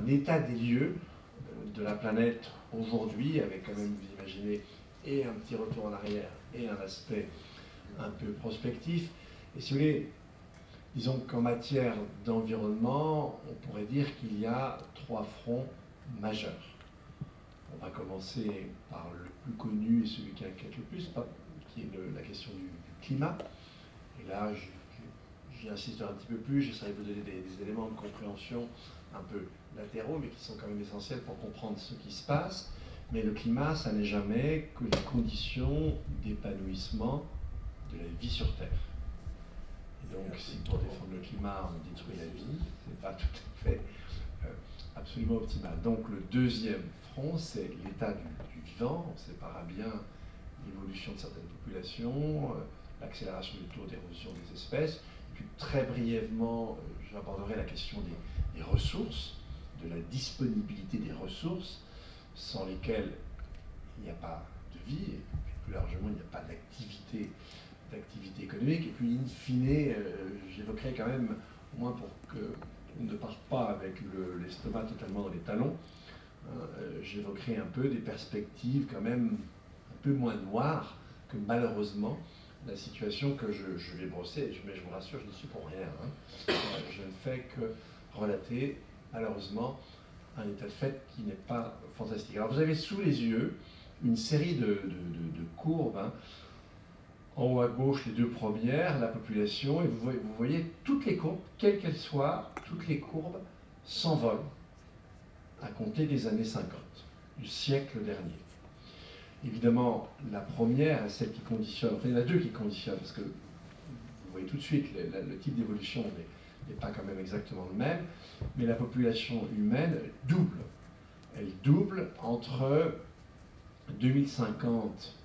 l'état des lieux de la planète aujourd'hui, avec quand même, vous imaginez, et un petit retour en arrière et un aspect un peu prospectif. Et si vous voulez, disons qu'en matière d'environnement, on pourrait dire qu'il y a 3 fronts majeurs. On va commencer par le plus connu et celui qui inquiète le plus, qui est la question du climat. Et là, j'y insiste un petit peu plus, j'essaierai de vous donner des éléments de compréhension un peu latéraux, mais qui sont quand même essentiels pour comprendre ce qui se passe. Mais le climat, ça n'est jamais que les conditions d'épanouissement de la vie sur Terre. Et donc, si pour défendre le climat, on détruit la vie, ce n'est pas tout à fait absolument optimal. Donc, le deuxième front, c'est l'état du vivant. On séparera bien l'évolution de certaines populations, l'accélération du taux d'érosion des espèces. Et puis, très brièvement, j'aborderai la question des ressources, de la disponibilité des ressources, sans lesquelles il n'y a pas de vie, et plus largement, il n'y a pas d'activité économique. Et puis, in fine, j'évoquerai quand même, au moins pour qu'on ne parte pas avec l'estomac totalement dans les talons, j'évoquerai un peu des perspectives quand même un peu moins noires que malheureusement la situation que je vais brosser. Mais je vous rassure, je n'y suis pour rien. Je ne fais que relater, malheureusement, un état de fait qui n'est pas fantastique. Alors vous avez sous les yeux une série de courbes. En haut à gauche, les 2 premières, la population, et vous voyez toutes les courbes, quelles qu'elles soient, toutes les courbes s'envolent à compter des années 50, du siècle dernier. Évidemment, la première est celle qui conditionne, enfin il y en a 2 qui conditionnent, parce que vous voyez tout de suite, le type d'évolution n'est pas quand même exactement le même, mais la population humaine double. Elle double entre 2050,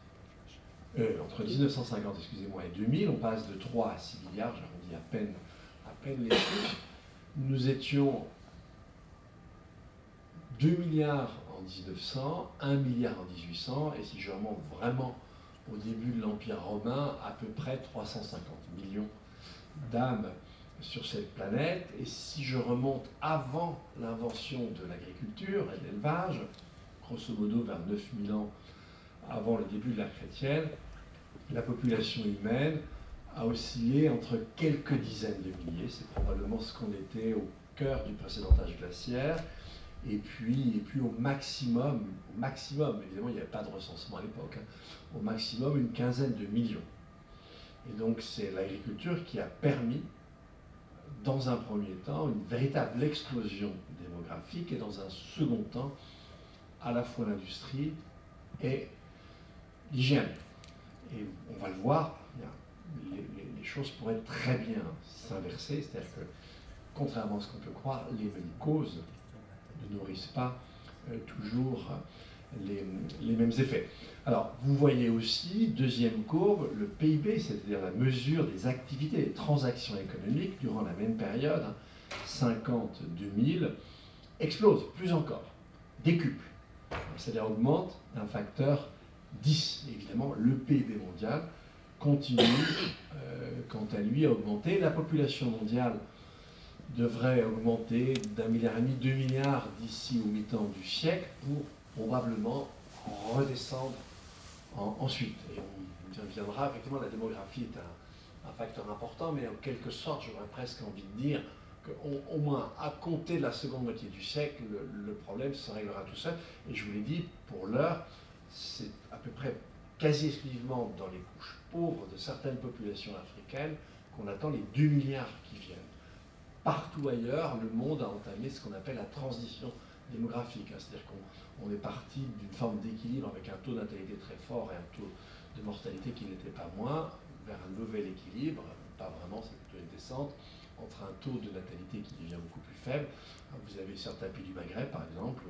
entre 1950 excusez-moi, et 2000, on passe de 3 à 6 milliards, j'arrondis à peine les chiffres. Nous étions 2 milliards en 1900, 1 milliard en 1800, et si je remonte vraiment au début de l'Empire romain, à peu près 350 millions d'âmes sur cette planète. Et si je remonte avant l'invention de l'agriculture et de l'élevage, grosso modo vers 9000 ans avant le début de l'ère chrétienne, la population humaine a oscillé entre quelques dizaines de milliers, c'est probablement ce qu'on était au cœur du précédent âge glaciaire, et puis au maximum, évidemment il n'y avait pas de recensement à l'époque, au maximum une quinzaine de millions. Et donc c'est l'agriculture qui a permis, dans un premier temps, une véritable explosion démographique, et dans un second temps, à la fois l'industrie et l'hygiène. Et on va le voir, les choses pourraient très bien s'inverser, c'est-à-dire que, contrairement à ce qu'on peut croire, les mêmes causes ne nourrissent pas toujours les mêmes effets. Alors, vous voyez aussi, deuxième courbe, le PIB, c'est-à-dire la mesure des activités, des transactions économiques durant la même période, 50-2000, explose, plus encore, décuple. C'est-à-dire augmente d'un facteur 10. Évidemment, le PIB mondial continue, quant à lui, à augmenter. La population mondiale devrait augmenter d'1,5 milliard, 2 milliards d'ici au mi-temps du siècle pour probablement redescendre ensuite. Et on y reviendra. Effectivement, la démographie est un facteur important, mais en quelque sorte, j'aurais presque envie de dire qu'au moins, à compter de la seconde moitié du siècle, le problème se réglera tout seul. Et je vous l'ai dit, pour l'heure, c'est à peu près quasi exclusivement dans les couches pauvres de certaines populations africaines qu'on attend les 2 milliards qui viennent. Partout ailleurs, le monde a entamé ce qu'on appelle la transition démographique. C'est-à-dire qu'on est parti d'une forme d'équilibre avec un taux de natalité très fort et un taux de mortalité qui n'était pas moins, vers un nouvel équilibre, pas vraiment, c'est plutôt une descente, entre un taux de natalité qui devient beaucoup plus faible. Vous avez certains pays du Maghreb, par exemple,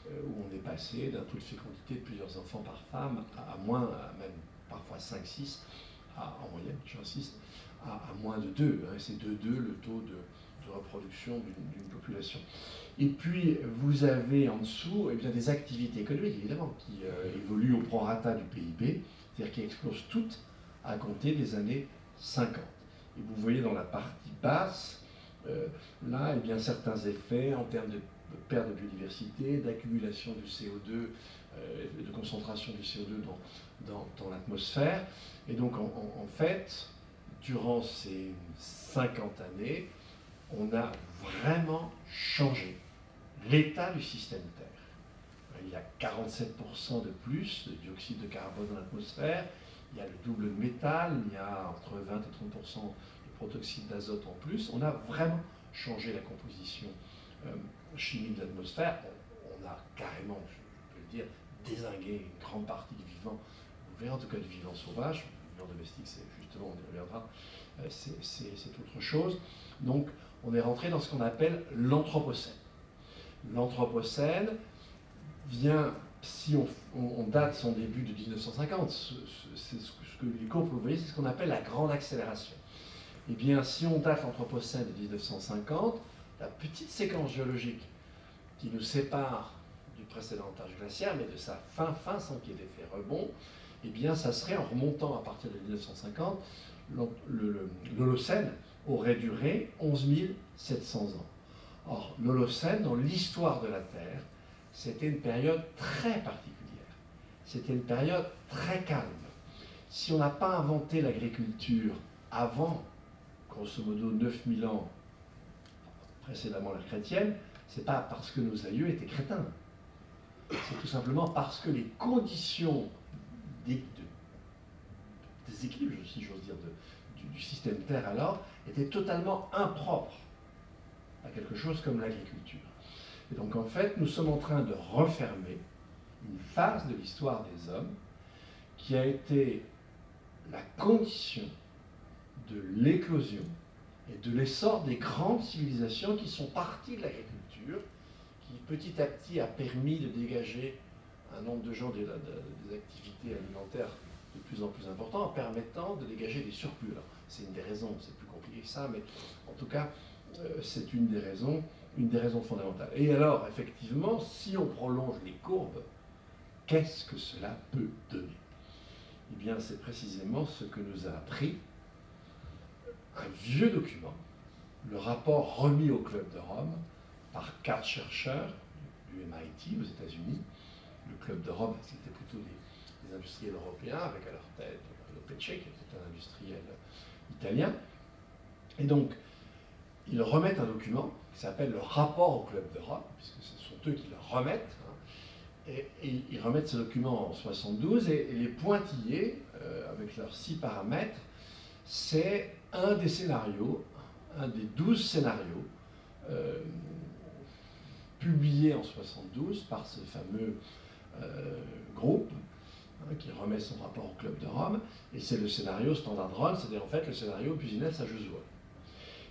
où on est passé d'un taux de fécondité de plusieurs enfants par femme à moins, même parfois 5-6, en moyenne, j'insiste, à moins de 2. C'est de 2 le taux de reproduction d'une population. Et puis, vous avez en dessous eh bien, des activités économiques, évidemment, qui évoluent au prorata du PIB, c'est-à-dire qui explosent toutes à compter des années 50. Et vous voyez dans la partie basse, là, eh bien, certains effets en termes de perte de biodiversité, d'accumulation du CO2, de concentration du CO2 dans l'atmosphère. Et donc, en fait, durant ces 50 années, on a vraiment changé l'état du système Terre. Il y a 47% de plus de dioxyde de carbone dans l'atmosphère, il y a le double de métal, il y a entre 20 et 30% de protoxyde d'azote en plus. On a vraiment changé la composition chimique de l'atmosphère. On a carrément, je peux le dire, dézingué une grande partie du vivant, vous verrez en tout cas du vivant sauvage. Le vivant domestique, c'est justement, on y reviendra, c'est autre chose. Donc, on est rentré dans ce qu'on appelle l'Anthropocène. L'Anthropocène vient, si on date son début de 1950, c'est ce que les courbes, vous voyez, c'est ce qu'on appelle la grande accélération. Eh bien, si on date l'Anthropocène de 1950, la petite séquence géologique qui nous sépare du précédent âge glaciaire, mais de sa fin sans qu'il y ait d'effet rebond, eh bien, ça serait, en remontant à partir de 1950, l'Holocène aurait duré 11 700 ans. Or, l'Holocène, dans l'histoire de la Terre, c'était une période très particulière. C'était une période très calme. Si on n'a pas inventé l'agriculture avant, grosso modo, 9000 ans précédemment l'ère chrétienne, c'est pas parce que nos aïeux étaient crétins. C'est tout simplement parce que les conditions déséquilibre, si j'ose dire, du système Terre alors, étaient totalement impropres à quelque chose comme l'agriculture. Et donc en fait, nous sommes en train de refermer une phase de l'histoire des hommes qui a été la condition de l'éclosion et de l'essor des grandes civilisations qui sont parties de l'agriculture, qui petit à petit a permis de dégager un nombre de gens des activités alimentaires de plus en plus important, en permettant de dégager des surplus. C'est une des raisons, c'est plus compliqué que ça, mais en tout cas, c'est une des raisons fondamentales. Et alors, effectivement, si on prolonge les courbes, qu'est-ce que cela peut donner? Eh bien, c'est précisément ce que nous a appris un vieux document, le rapport remis au Club de Rome par 4 chercheurs du MIT aux États-Unis. Le Club de Rome, c'était plutôt des industriels européens, avec à leur tête Lopece, qui était un industriel italien. Et donc, ils remettent un document qui s'appelle le rapport au Club de Rome, puisque ce sont eux qui le remettent. Et ils remettent ce document en 72, et les pointillés, avec leurs 6 paramètres, c'est un des scénarios, un des 12 scénarios publiés en 72 par ce fameux groupe qui remet son rapport au Club de Rome, et c'est le scénario Standard Run, c'est-à-dire en fait le scénario Business as usual.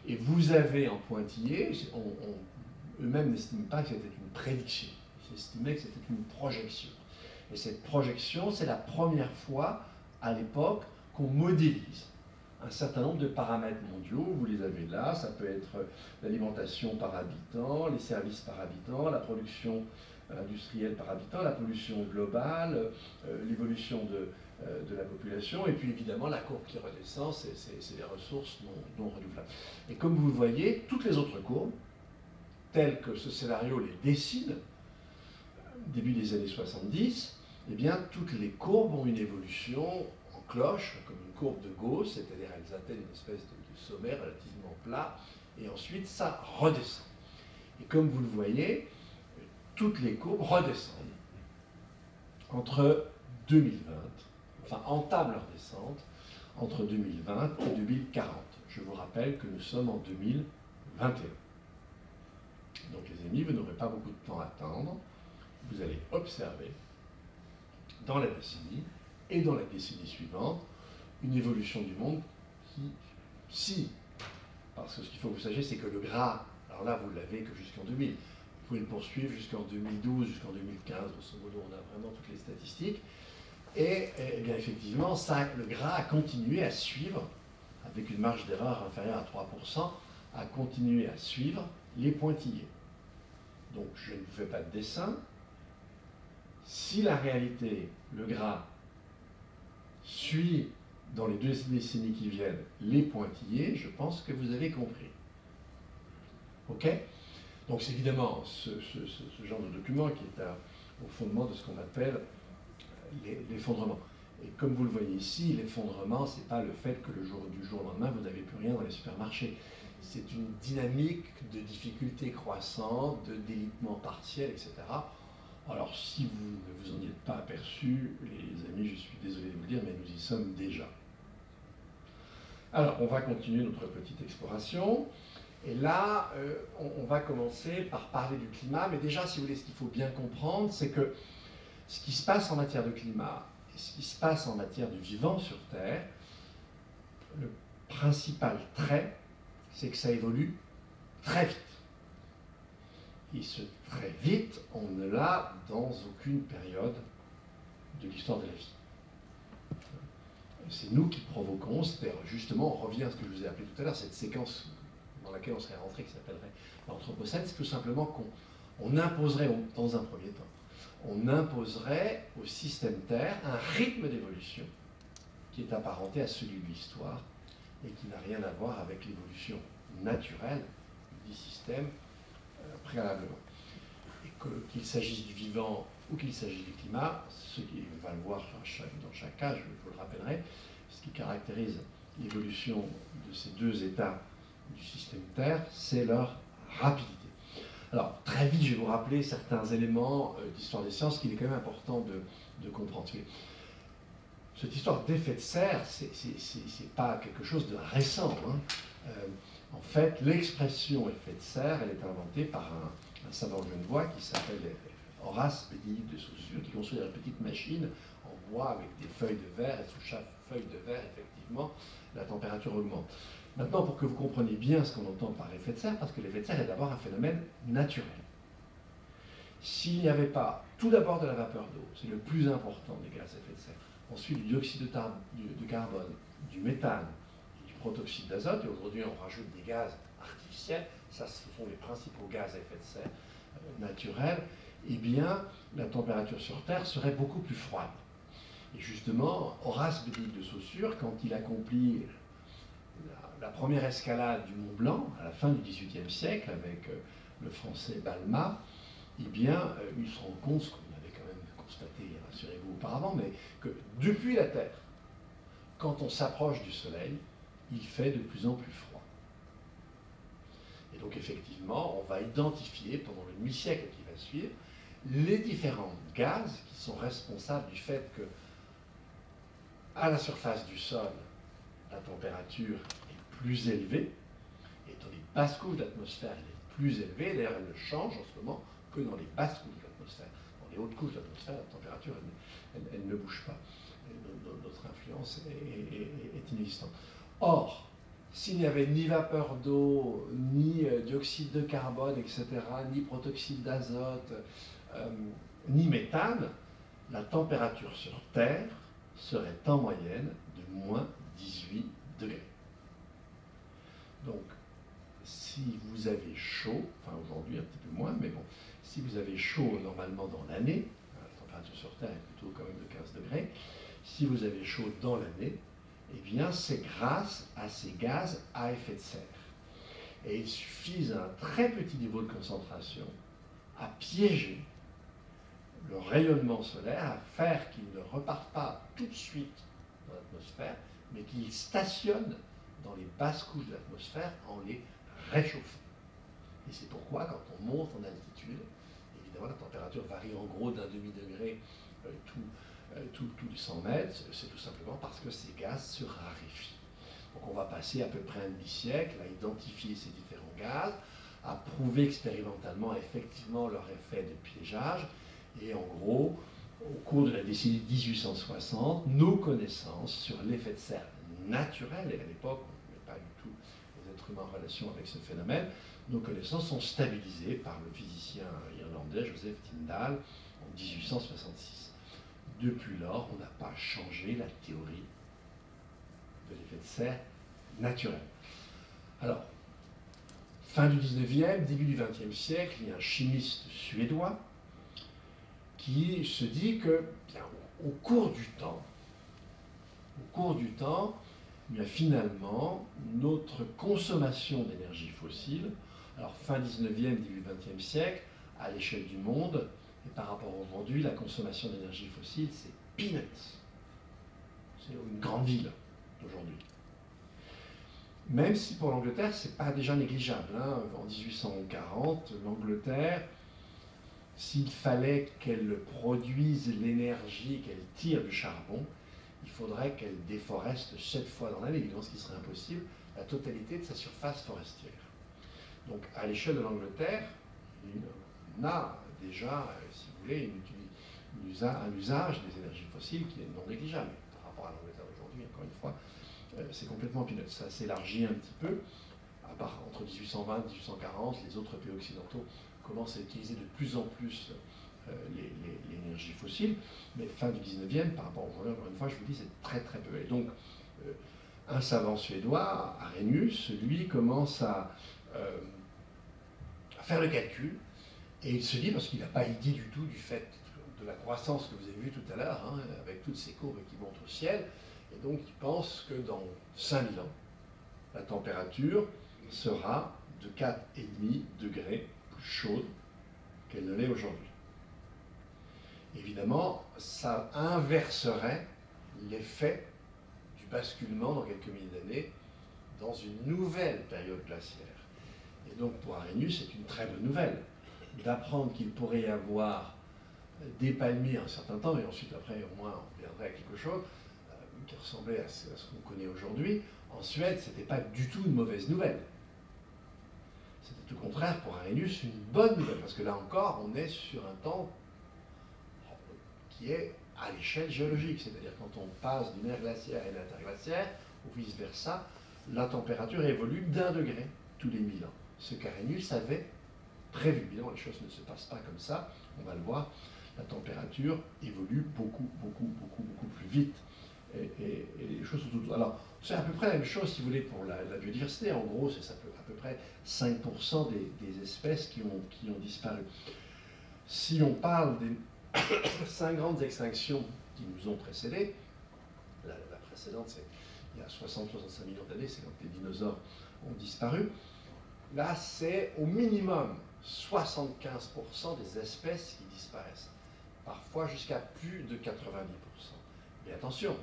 Et vous avez en pointillé, eux-mêmes n'estiment pas que c'était une prédiction, ils estimaient que c'était une projection. Et cette projection, c'est la première fois à l'époque qu'on modélise un certain nombre de paramètres mondiaux. Vous les avez là, ça peut être l'alimentation par habitant, les services par habitant, la production industrielle par habitant, la pollution globale, l'évolution de la population, et puis évidemment la courbe qui redescend, c'est les ressources non renouvelables. Et comme vous le voyez, toutes les autres courbes, telles que ce scénario les dessine, début des années 70, eh bien toutes les courbes ont une évolution en cloche, comme une courbe de Gauss, c'est-à-dire elles atteignent une espèce de sommet relativement plat, et ensuite ça redescend. Et comme vous le voyez, toutes les courbes redescendent entre 2020, enfin entament leur descente entre 2020 et 2040. Je vous rappelle que nous sommes en 2021. Donc les amis, vous n'aurez pas beaucoup de temps à attendre. Vous allez observer dans la décennie et dans la décennie suivante une évolution du monde qui, parce que ce qu'il faut que vous sachiez, c'est que le gras, alors là vous ne l'avez que jusqu'en 2000, vous pouvez le poursuivre jusqu'en 2012, jusqu'en 2015, grosso modo on a vraiment toutes les statistiques, et bien effectivement le gras a continué à suivre, avec une marge d'erreur inférieure à 3%, a continué à suivre les pointillés. Donc je ne vous fais pas de dessin. Si la réalité, le gras, suit dans les 2 décennies qui viennent les pointillés, je pense que vous avez compris. Ok? Donc c'est évidemment ce genre de document qui est au fondement de ce qu'on appelle l'effondrement. Et comme vous le voyez ici, l'effondrement, ce n'est pas le fait que du jour au lendemain, vous n'avez plus rien dans les supermarchés. C'est une dynamique de difficultés croissantes, de délitement partiel, etc. Alors, si vous ne vous en êtes pas aperçu, les amis, je suis désolé de vous le dire, mais nous y sommes déjà. Alors, on va continuer notre petite exploration. Et là, on va commencer par parler du climat. Mais déjà, si vous voulez, ce qu'il faut bien comprendre, c'est que ce qui se passe en matière de climat et ce qui se passe en matière de vivant sur Terre, le principal trait, c'est que ça évolue très vite. Et ce très vite, on ne l'a dans aucune période de l'histoire de la vie. C'est nous qui provoquons, c'est-à-dire justement, on revient à ce que je vous ai appelé tout à l'heure, cette séquence dans laquelle on serait rentré, qui s'appellerait l'Anthropocène, c'est tout simplement qu'on imposerait, dans un premier temps, on imposerait au système Terre un rythme d'évolution qui est apparenté à celui de l'histoire et qui n'a rien à voir avec l'évolution naturelle du système préalablement. Et qu'il s'agisse du vivant ou qu'il s'agisse du climat, ce qui va le voir dans chaque cas, je vous le rappellerai, ce qui caractérise l'évolution de ces deux états du système Terre, c'est leur rapidité. Alors, très vite, je vais vous rappeler certains éléments d'histoire des sciences qu'il est quand même important de comprendre. Cette histoire d'effet de serre, c'est pas quelque chose de récent. Hein. En fait, l'expression effet de serre, elle est inventée par un savant genevois qui s'appelle Horace Bédillic de Saussure, qui construit une petite machine en bois avec des feuilles de verre, et sous chaque feuille de verre, effectivement, la température augmente. Maintenant, pour que vous compreniez bien ce qu'on entend par effet de serre, parce que l'effet de serre est d'abord un phénomène naturel. S'il n'y avait pas, tout d'abord de la vapeur d'eau, c'est le plus important des gaz à effet de serre, ensuite du dioxyde de carbone, du méthane, et du protoxyde d'azote, et aujourd'hui on rajoute des gaz artificiels, ça ce sont les principaux gaz à effet de serre naturels, eh bien la température sur Terre serait beaucoup plus froide. Et justement, Horace Bédillic de Saussure, quand il accomplit la première escalade du Mont Blanc, à la fin du XVIIIe siècle, avec le français Balmat, eh bien, il se rend compte, ce qu'on avait quand même constaté, rassurez-vous, auparavant, mais que depuis la Terre, quand on s'approche du Soleil, il fait de plus en plus froid. Et donc, effectivement, on va identifier, pendant le demi-siècle qui va suivre, les différents gaz qui sont responsables du fait que, à la surface du sol, la température est plus élevée, et dans les basses couches de l'atmosphère, elle est plus élevée. D'ailleurs, elle ne change en ce moment que dans les basses couches de l'atmosphère. Dans les hautes couches de l'atmosphère, la température, elle ne bouge pas. Notre influence est inexistante. Or, s'il n'y avait ni vapeur d'eau, ni dioxyde de carbone, etc., ni protoxyde d'azote, ni méthane, la température sur Terre serait en moyenne de moins 18 degrés. Donc, si vous avez chaud, enfin aujourd'hui un petit peu moins, mais bon, si vous avez chaud normalement dans l'année, la température sur Terre est plutôt quand même de 15 degrés, si vous avez chaud dans l'année, eh bien c'est grâce à ces gaz à effet de serre. Et il suffit d'un très petit niveau de concentration à piéger le rayonnement solaire, à faire qu'il ne reparte pas tout de suite dans l'atmosphère, mais qu'il stationne dans les basses couches de l'atmosphère en les réchauffant. Et c'est pourquoi, quand on monte en altitude, évidemment la température varie en gros d'un demi-degré tous les 100 mètres, c'est tout simplement parce que ces gaz se raréfient. Donc on va passer à peu près un demi-siècle à identifier ces différents gaz, à prouver expérimentalement effectivement leur effet de piégeage, et en gros, au cours de la décennie 1860, nos connaissances sur l'effet de serre naturel, et à l'époque on ne met pas du tout les êtres humains en relation avec ce phénomène, nos connaissances sont stabilisées par le physicien irlandais Joseph Tyndall en 1866. Depuis lors, on n'a pas changé la théorie de l'effet de serre naturel. Alors, fin du 19e, début du 20e siècle, il y a un chimiste suédois qui se dit que, bien, au cours du temps, bien, finalement, notre consommation d'énergie fossile Alors fin 19e, début 20e siècle, à l'échelle du monde, et par rapport à aujourd'hui, la consommation d'énergie fossile, c'est peanuts. C'est une grande ville d'aujourd'hui. Même si pour l'Angleterre, ce n'est pas déjà négligeable. Hein. En 1840, l'Angleterre, s'il fallait qu'elle produise l'énergie qu'elle tire du charbon, il faudrait qu'elle déforeste 7 fois dans l'année, évidemment ce qui serait impossible, la totalité de sa surface forestière. Donc à l'échelle de l'Angleterre, on a déjà, si vous voulez, un usage des énergies fossiles qui est non négligeable. Par rapport à l'Angleterre d'aujourd'hui, encore une fois, c'est complètement peanuts. Ça s'élargit un petit peu. Entre 1820 et 1840, les autres pays occidentaux commencent à utiliser de plus en plus l'énergie fossile, mais fin du 19e, par rapport aujourd'hui, encore une fois, je vous dis, c'est très très peu. Et donc, un savant suédois, Arrhenius, lui, commence à faire le calcul, et il se dit, parce qu'il n'a pas idée du tout du fait de la croissance que vous avez vue tout à l'heure, hein, avec toutes ces courbes qui montent au ciel, et donc il pense que dans 5000 ans, la température sera de 4,5 degrés plus chaude qu'elle ne l'est aujourd'hui. Évidemment, ça inverserait l'effet du basculement dans quelques milliers d'années dans une nouvelle période glaciaire. Et donc pour Arrhenius, c'est une très bonne nouvelle d'apprendre qu'il pourrait y avoir des palmiers un certain temps, et ensuite après au moins on reviendrait à quelque chose qui ressemblait à ce qu'on connaît aujourd'hui. En Suède, ce n'était pas du tout une mauvaise nouvelle. C'était au contraire pour Arrhenius une bonne nouvelle, parce que là encore, on est sur un temps qui est à l'échelle géologique, c'est-à-dire quand on passe d'une ère glaciaire à une interglaciaire, ou vice-versa, la température évolue d'1 degré tous les 1000 ans. Ce qu'Arrhenius avait prévu. Évidemment, les choses ne se passent pas comme ça, on va le voir, la température évolue beaucoup plus vite. Et les choses sont toutes... Alors, c'est à peu près la même chose, si vous voulez, pour la biodiversité. En gros, c'est à peu près 5% des espèces qui ont disparu. Si on parle des 5 grandes extinctions qui nous ont précédés, la précédente, c'est il y a 60-65 millions d'années, c'est quand les dinosaures ont disparu. Là, c'est au minimum 75% des espèces qui disparaissent, parfois jusqu'à plus de 90%. Mais attention,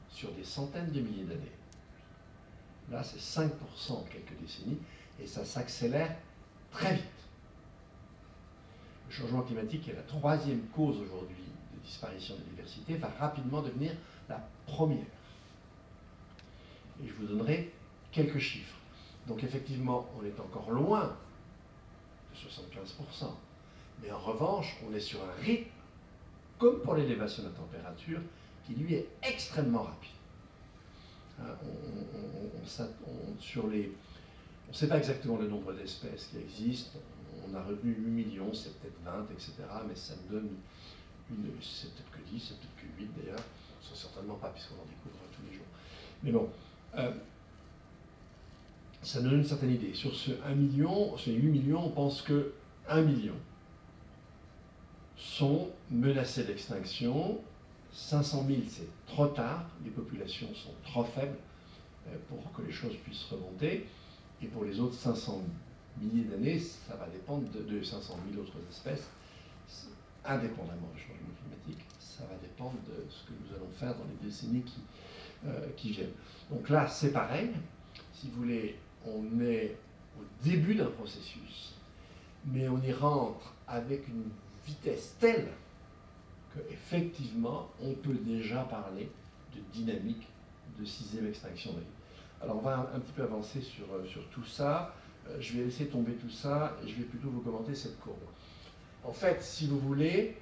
sur des centaines de milliers d'années. Là, c'est 5% en quelques décennies, et ça s'accélère très vite. Le changement climatique, qui est la troisième cause aujourd'hui de disparition de la diversité, va rapidement devenir la première. Et je vous donnerai quelques chiffres. Donc effectivement, on est encore loin de 75%. Mais en revanche, on est sur un rythme, comme pour l'élévation de la température, qui lui est extrêmement rapide. On ne sait pas exactement le nombre d'espèces qui existent. On a retenu 8 millions, c'est peut-être 20, etc. Mais ça me donne c'est peut-être que 10, c'est peut-être que 8 d'ailleurs. Ce sont certainement pas, puisqu'on en découvre tous les jours. Mais bon, ça nous donne une certaine idée. Sur ce 1 million, sur les 8 millions, on pense que 1 million sont menacés d'extinction. 500 000, c'est trop tard, les populations sont trop faibles pour que les choses puissent remonter. Et pour les autres 500 milliers d'années, ça va dépendre de 500 000 autres espèces, indépendamment du changement climatique. Ça va dépendre de ce que nous allons faire dans les décennies qui viennent. Donc là, c'est pareil. Si vous voulez, on est au début d'un processus, mais on y rentre avec une vitesse telle qu'effectivement, on peut déjà parler de dynamique de 6e extinction de vie. Alors on va un petit peu avancer sur tout ça. Je vais laisser tomber tout ça et je vais plutôt vous commenter cette courbe. En fait, si vous voulez,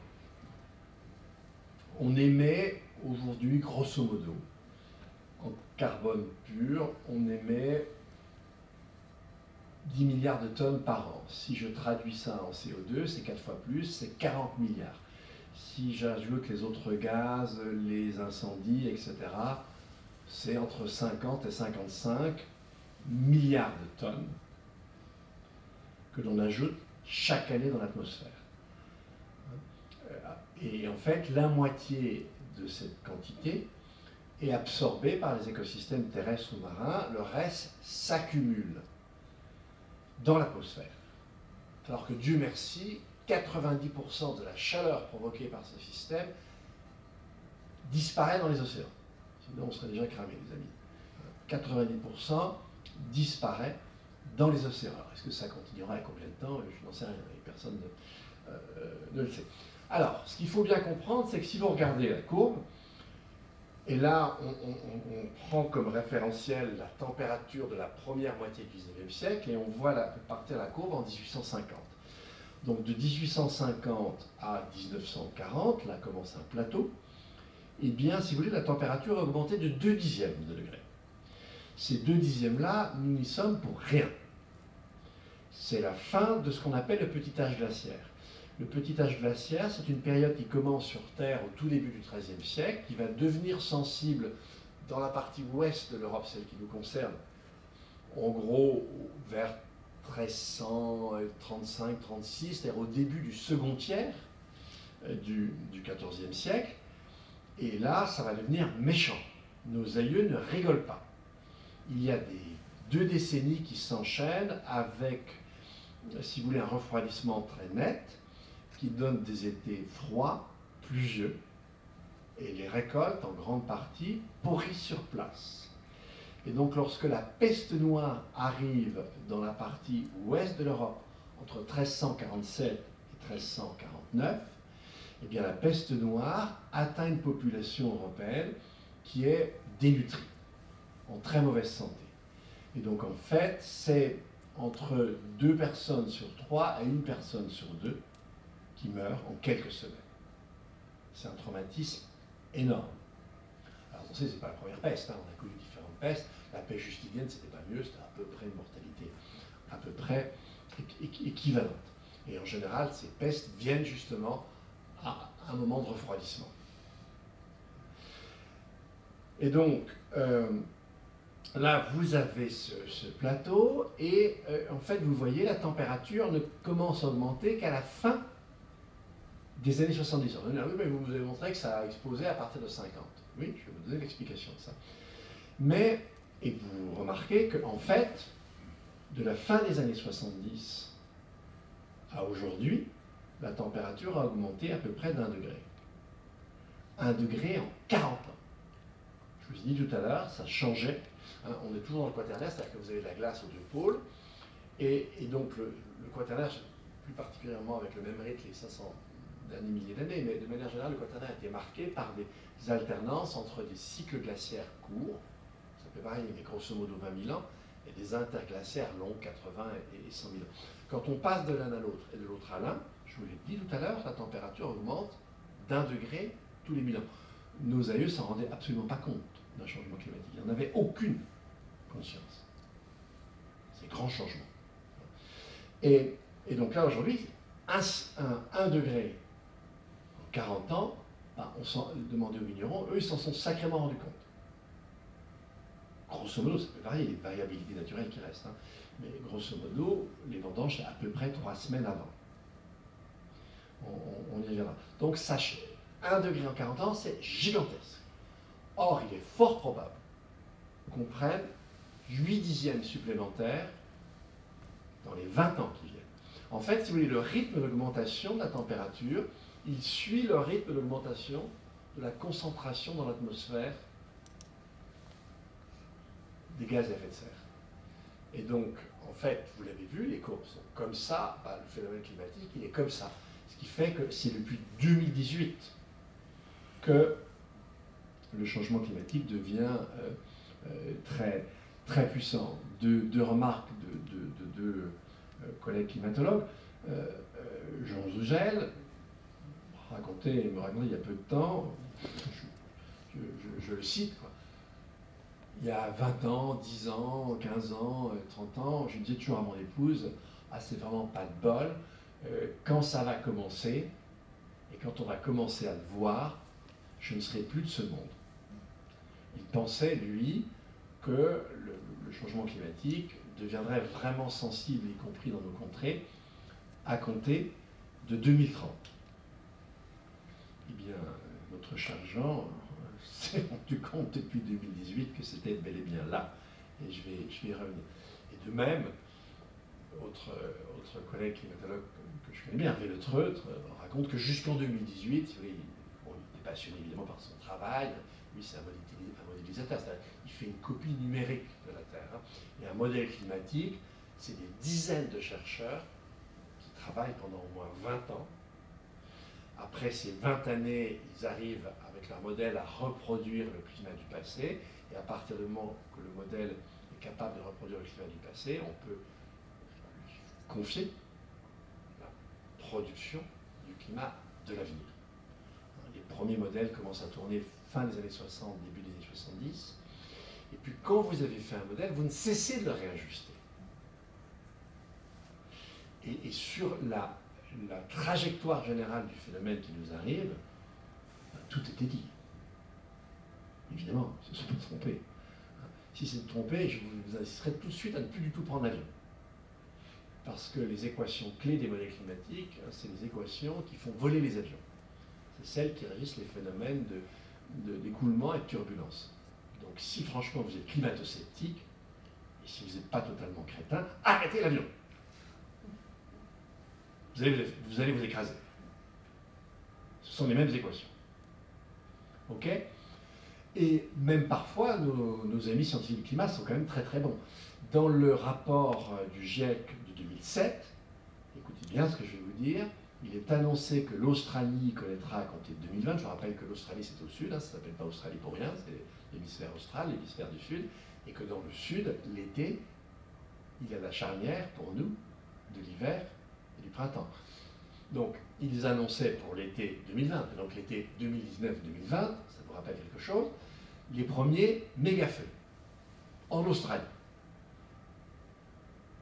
on émet aujourd'hui, grosso modo, en carbone pur, on émet 10 milliards de tonnes par an. Si je traduis ça en CO2, c'est 4 fois plus, c'est 40 milliards. Si j'ajoute les autres gaz, les incendies, etc., c'est entre 50 et 55 milliards de tonnes que l'on ajoute chaque année dans l'atmosphère. Et en fait, la moitié de cette quantité est absorbée par les écosystèmes terrestres ou marins, le reste s'accumule. dans l'atmosphère. Alors que Dieu merci, 90% de la chaleur provoquée par ce système disparaît dans les océans. Sinon, on serait déjà cramé, les amis. 90% disparaît dans les océans. Alors, est-ce que ça continuera et combien de temps? Je n'en sais rien, et personne ne le sait. Alors, ce qu'il faut bien comprendre, c'est que si vous regardez la courbe, et là, on prend comme référentiel la température de la première moitié du XIXe siècle, et on voit partir la courbe en 1850. Donc de 1850 à 1940, là commence un plateau, et bien, si vous voulez, la température a augmenté de 2 dixièmes de degré. Ces 2 dixièmes-là, nous n'y sommes pour rien. C'est la fin de ce qu'on appelle le petit âge glaciaire. Le petit âge glaciaire, c'est une période qui commence sur Terre au tout début du XIIIe siècle, qui va devenir sensible dans la partie ouest de l'Europe, celle qui nous concerne, en gros vers 1335-36, c'est-à-dire au début du second tiers du XIVe siècle. Et là, ça va devenir méchant. Nos aïeux ne rigolent pas. Il y a 2 décennies qui s'enchaînent avec, si vous voulez, un refroidissement très net, qui donne des étés froids, pluvieux, et les récoltes, en grande partie, pourrissent sur place. Et donc, lorsque la peste noire arrive dans la partie ouest de l'Europe, entre 1347 et 1349, eh bien, la peste noire atteint une population européenne qui est dénutrie, en très mauvaise santé. Et donc, en fait, c'est entre 2 personnes sur 3 et 1 personne sur 2 qui meurent en quelques semaines. C'est un traumatisme énorme. Alors, on sait, ce n'est pas la première peste, hein, on a connu différentes pestes. La peste justinienne, c'était pas mieux, c'était à peu près une mortalité à peu près équivalente. Et en général, ces pestes viennent justement à un moment de refroidissement. Et donc, là, vous avez ce plateau, et en fait, vous voyez, la température ne commence à augmenter qu'à la fin des années 70. On dit, ah oui, mais vous avez montré que ça a explosé à partir de 50. Oui, je vais vous donner l'explication de ça. Mais, et vous remarquez qu'en fait, de la fin des années 70 à aujourd'hui, la température a augmenté à peu près d'1 degré. 1 degré en 40 ans. Je vous ai dit tout à l'heure, ça changeait. Hein, on est toujours dans le quaternaire, c'est-à-dire que vous avez de la glace aux 2 pôles. Et donc le quaternaire, plus particulièrement avec le même rythme, les 500 derniers milliers d'années, mais de manière générale, le quaternaire a été marqué par des alternances entre des cycles glaciaires courts, ça peut varier, mais grosso modo 20 000 ans, et des interglaciaires longs, 80 et 100 000 ans. Quand on passe de l'un à l'autre et de l'autre à l'un, je vous l'ai dit tout à l'heure, la température augmente d'1 degré tous les 1000 ans. Nos aïeux ne s'en rendaient absolument pas compte d'un changement climatique. Ils n'en avaient aucune conscience. C'est grand changement. Et donc là, aujourd'hui, 1 degré en 40 ans, ben, on s'en demandait aux vignerons, eux, ils s'en sont sacrément rendus compte. Grosso modo, ça peut varier, les variabilités naturelles qui restent, hein, mais grosso modo, les vendanges, c'est à peu près 3 semaines avant. On y reviendra. Donc, sachez, 1 degré en 40 ans, c'est gigantesque. Or, il est fort probable qu'on prenne 8 dixièmes supplémentaires dans les 20 ans qui viennent. En fait, si vous voulez, le rythme d'augmentation de la température, il suit le rythme d'augmentation de la concentration dans l'atmosphère des gaz à effet de serre. Et donc, en fait, vous l'avez vu, les courbes sont comme ça, bah, le phénomène climatique, il est comme ça. Ce qui fait que c'est depuis 2018 que le changement climatique devient très, très puissant. Deux remarques de 2 collègues climatologues. Jean Zougel me racontait il y a peu de temps, je le cite, quoi. Il y a 20 ans, 10 ans, 15 ans, 30 ans, je disais toujours à mon épouse, ah, c'est vraiment pas de bol, quand ça va commencer, et quand on va commencer à le voir, je ne serai plus de ce monde. Il pensait, lui, que le changement climatique deviendrait vraiment sensible, y compris dans nos contrées, à compter de 2030. Eh bien, notre cher Jean s'est rendu compte depuis 2018 que c'était bel et bien là, et je vais y revenir. Et de même, autre collègue climatologue que je connais bien, Hervé Le Treut, raconte que jusqu'en 2018, si vous voulez, bon, il est passionné évidemment par son travail, lui c'est un modélisateur, il fait une copie numérique de la Terre. Hein. Et un modèle climatique, c'est des dizaines de chercheurs qui travaillent pendant au moins 20 ans. Après ces 20 années, ils arrivent avec leur modèle à reproduire le climat du passé, et à partir du moment que le modèle est capable de reproduire le climat du passé, on peut confier la production du climat de l'avenir. Les premiers modèles commencent à tourner fin des années 60, début des années 70, et puis quand vous avez fait un modèle, vous ne cessez de le réajuster. Et sur la trajectoire générale du phénomène qui nous arrive, tout était dit. Évidemment, ils ne se sont pas trompés. Si c'est trompé, je vous inciterai tout de suite à ne plus du tout prendre l'avion. Parce que les équations clés des modèles climatiques, c'est les équations qui font voler les avions. C'est celles qui régissent les phénomènes d'écoulement et de turbulence. Donc si franchement vous êtes climato-sceptique, et si vous n'êtes pas totalement crétin, arrêtez l'avion. Vous allez vous écraser. Ce sont les mêmes équations. OK? Et même parfois, nos amis scientifiques du climat sont quand même très très bons. Dans le rapport du GIEC de 2007, écoutez bien ce que je vais vous dire, il est annoncé que l'Australie connaîtra à compter de 2020, je vous rappelle que l'Australie c'est au sud, hein, ça ne s'appelle pas Australie pour rien, c'est l'hémisphère austral, l'hémisphère du sud, et que dans le sud, l'été, il y a la charnière pour nous de l'hiver et du printemps. Donc, ils annonçaient pour l'été 2020, donc l'été 2019-2020, ça vous rappelle quelque chose, les premiers méga-feux en Australie.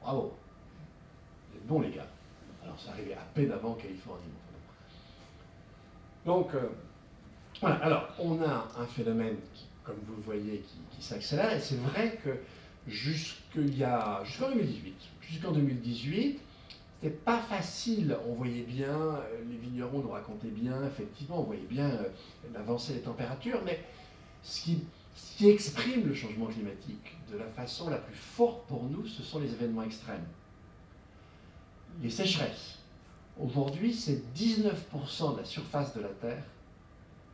Bravo, vous êtes bons les gars. Alors, ça arrivait à peine avant Californie. Donc, voilà. Alors, on a un phénomène qui, comme vous le voyez, qui s'accélère, et c'est vrai que jusqu'en 2018, c'était pas facile. On voyait bien, les vignerons nous racontaient bien, effectivement, on voyait bien l'avancée des températures, mais ce qui exprime le changement climatique de la façon la plus forte pour nous, ce sont les événements extrêmes. Les sécheresses. Aujourd'hui, c'est 19% de la surface de la Terre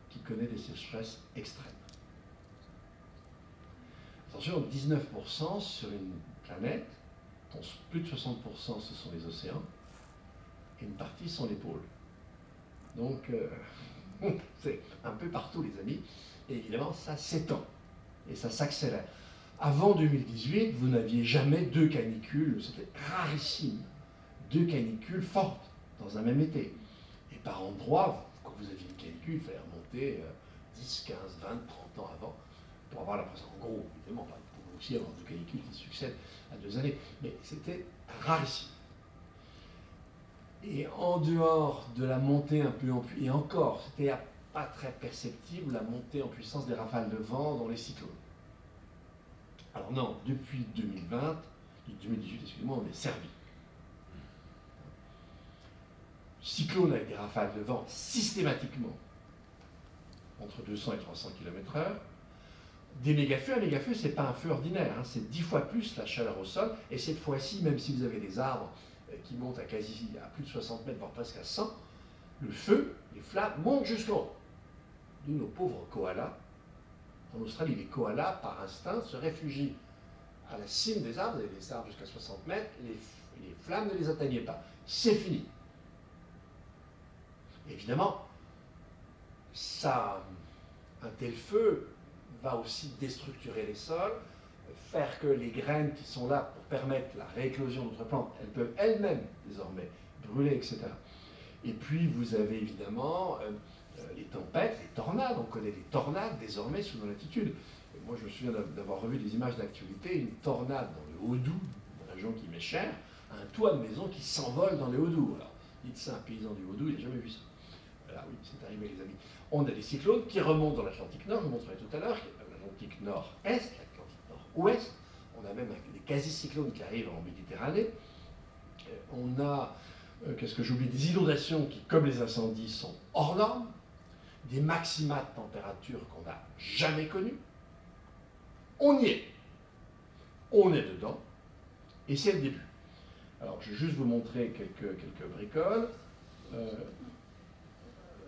qui connaît des sécheresses extrêmes. Attention, 19% sur une planète dont plus de 60% ce sont les océans, et une partie sont les pôles. Donc, c'est un peu partout, les amis, et évidemment, ça s'étend, et ça s'accélère. Avant 2018, vous n'aviez jamais deux canicules, c'était rarissime, deux canicules fortes dans un même été. Et par endroit, quand vous aviez une canicule, il fallait remonter 10, 15, 20, 30 ans avant pour avoir la pression. En gros, évidemment, pas pour aussi avoir deux canicules qui succèdent à 2 années, mais c'était rarissime. Et en dehors de la montée un peu en puissance, et encore, c'était pas très perceptible la montée en puissance des rafales de vent dans les cyclones. Alors non, depuis 2020, 2018, excusez-moi, on est servi. Cyclone avec des rafales de vent systématiquement entre 200 et 300 km/h. Des méga-feux, un méga-feu, ce n'est pas un feu ordinaire, hein, c'est 10 fois plus la chaleur au sol, et cette fois-ci, même si vous avez des arbres qui montent à plus de 60 mètres, voire presque à 100, le feu, les flammes montent jusqu'en haut. D'où nos pauvres koalas. En Australie, les koalas, par instinct, se réfugient à la cime des arbres, vous avez des arbres jusqu'à 60 mètres, les flammes ne les atteignaient pas. C'est fini. Évidemment, un tel feu va aussi déstructurer les sols, faire que les graines qui sont là pour permettre la rééclosion d'autres plantes, elles peuvent elles-mêmes désormais brûler, etc. Et puis vous avez évidemment les tempêtes, les tornades. On connaît les tornades désormais sous nos latitudes. Et moi je me souviens d'avoir revu des images d'actualité, une tornade dans le Haut-Doubs, une région qui m'est chère, un toit de maison qui s'envole dans le Haut-Doubs. Alors, dites ça, un paysan du Haut-Doubs, il n'a jamais vu ça. Voilà, oui, c'est arrivé les amis. On a des cyclones qui remontent dans l'Atlantique Nord, je vous montrerai tout à l'heure, l'Atlantique Nord-Est, l'Atlantique Nord-Ouest, on a même des quasi-cyclones qui arrivent en Méditerranée, on a, qu'est-ce que j'oublie, des inondations qui, comme les incendies, sont hors normes, des maxima de température qu'on n'a jamais connus, on y est, on est dedans, et c'est le début. Alors, je vais juste vous montrer quelques bricoles.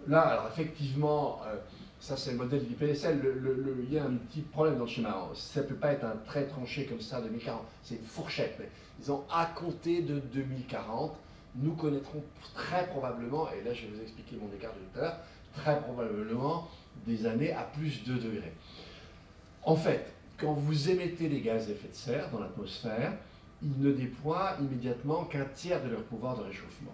Là, alors effectivement, ça c'est le modèle de l'IPSL. Il y a un petit problème dans le schéma. Ça ne peut pas être un trait tranché comme ça 2040. C'est une fourchette. Mais disons, à compter de 2040, nous connaîtrons très probablement, et là je vais vous expliquer mon écart de tout à l'heure, très probablement des années à plus de 2 degrés. En fait, quand vous émettez des gaz à effet de serre dans l'atmosphère, ils ne déploient immédiatement qu'un tiers de leur pouvoir de réchauffement.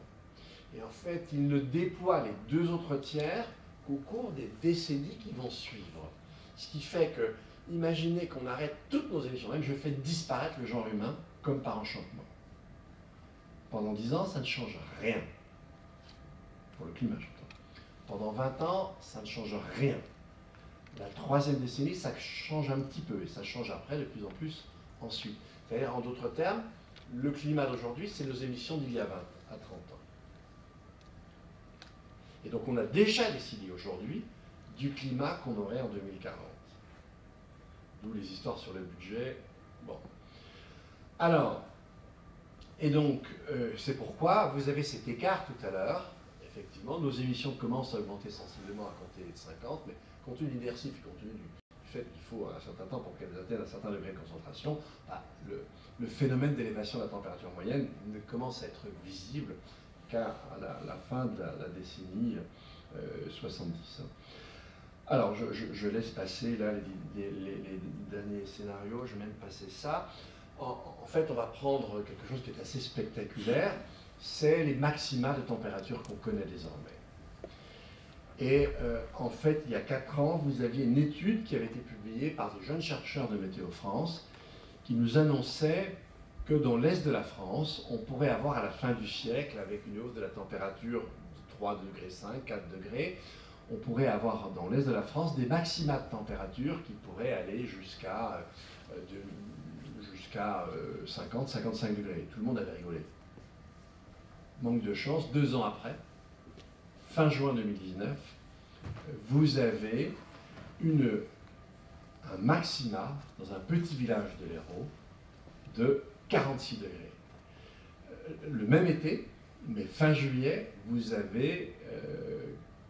Et en fait, ils ne déploient les 2 autres tiers qu'au cours des décennies qui vont suivre. Ce qui fait que, imaginez qu'on arrête toutes nos émissions, même je fais disparaître le genre humain comme par enchantement. Pendant 10 ans, ça ne change rien. Pour le climat, j'entends. Pendant 20 ans, ça ne change rien. La 3e décennie, ça change un petit peu, et ça change après de plus en plus ensuite. C'est-à-dire, en d'autres termes, le climat d'aujourd'hui, c'est nos émissions d'il y a 20 à 30 ans. Et donc on a déjà décidé aujourd'hui du climat qu'on aurait en 2040. D'où les histoires sur le budget. Bon. Alors, et donc, c'est pourquoi vous avez cet écart tout à l'heure. Effectivement, nos émissions commencent à augmenter sensiblement à compter de 50, mais compte tenu de l'inertie, puis compte tenu du fait qu'il faut un certain temps pour qu'elles atteignent un certain degré de concentration, le phénomène d'élévation de la température moyenne ne commence à être visible qu'à la fin de la décennie 70. Alors, je laisse passer là les derniers scénarios, je vais même passer ça. En fait, on va prendre quelque chose qui est assez spectaculaire, c'est les maxima de température qu'on connaît désormais. Et en fait, il y a 4 ans, vous aviez une étude qui avait été publiée par des jeunes chercheurs de Météo France qui nous annonçait que dans l'est de la France, on pourrait avoir à la fin du siècle, avec une hausse de la température de 3,5 degrés, 4 degrés, on pourrait avoir dans l'est de la France des maxima de température qui pourraient aller jusqu'à 50, 55 degrés. Tout le monde avait rigolé. Manque de chance, 2 ans après, fin juin 2019, vous avez un maxima dans un petit village de l'Hérault de 46 degrés. Le même été, mais fin juillet, vous avez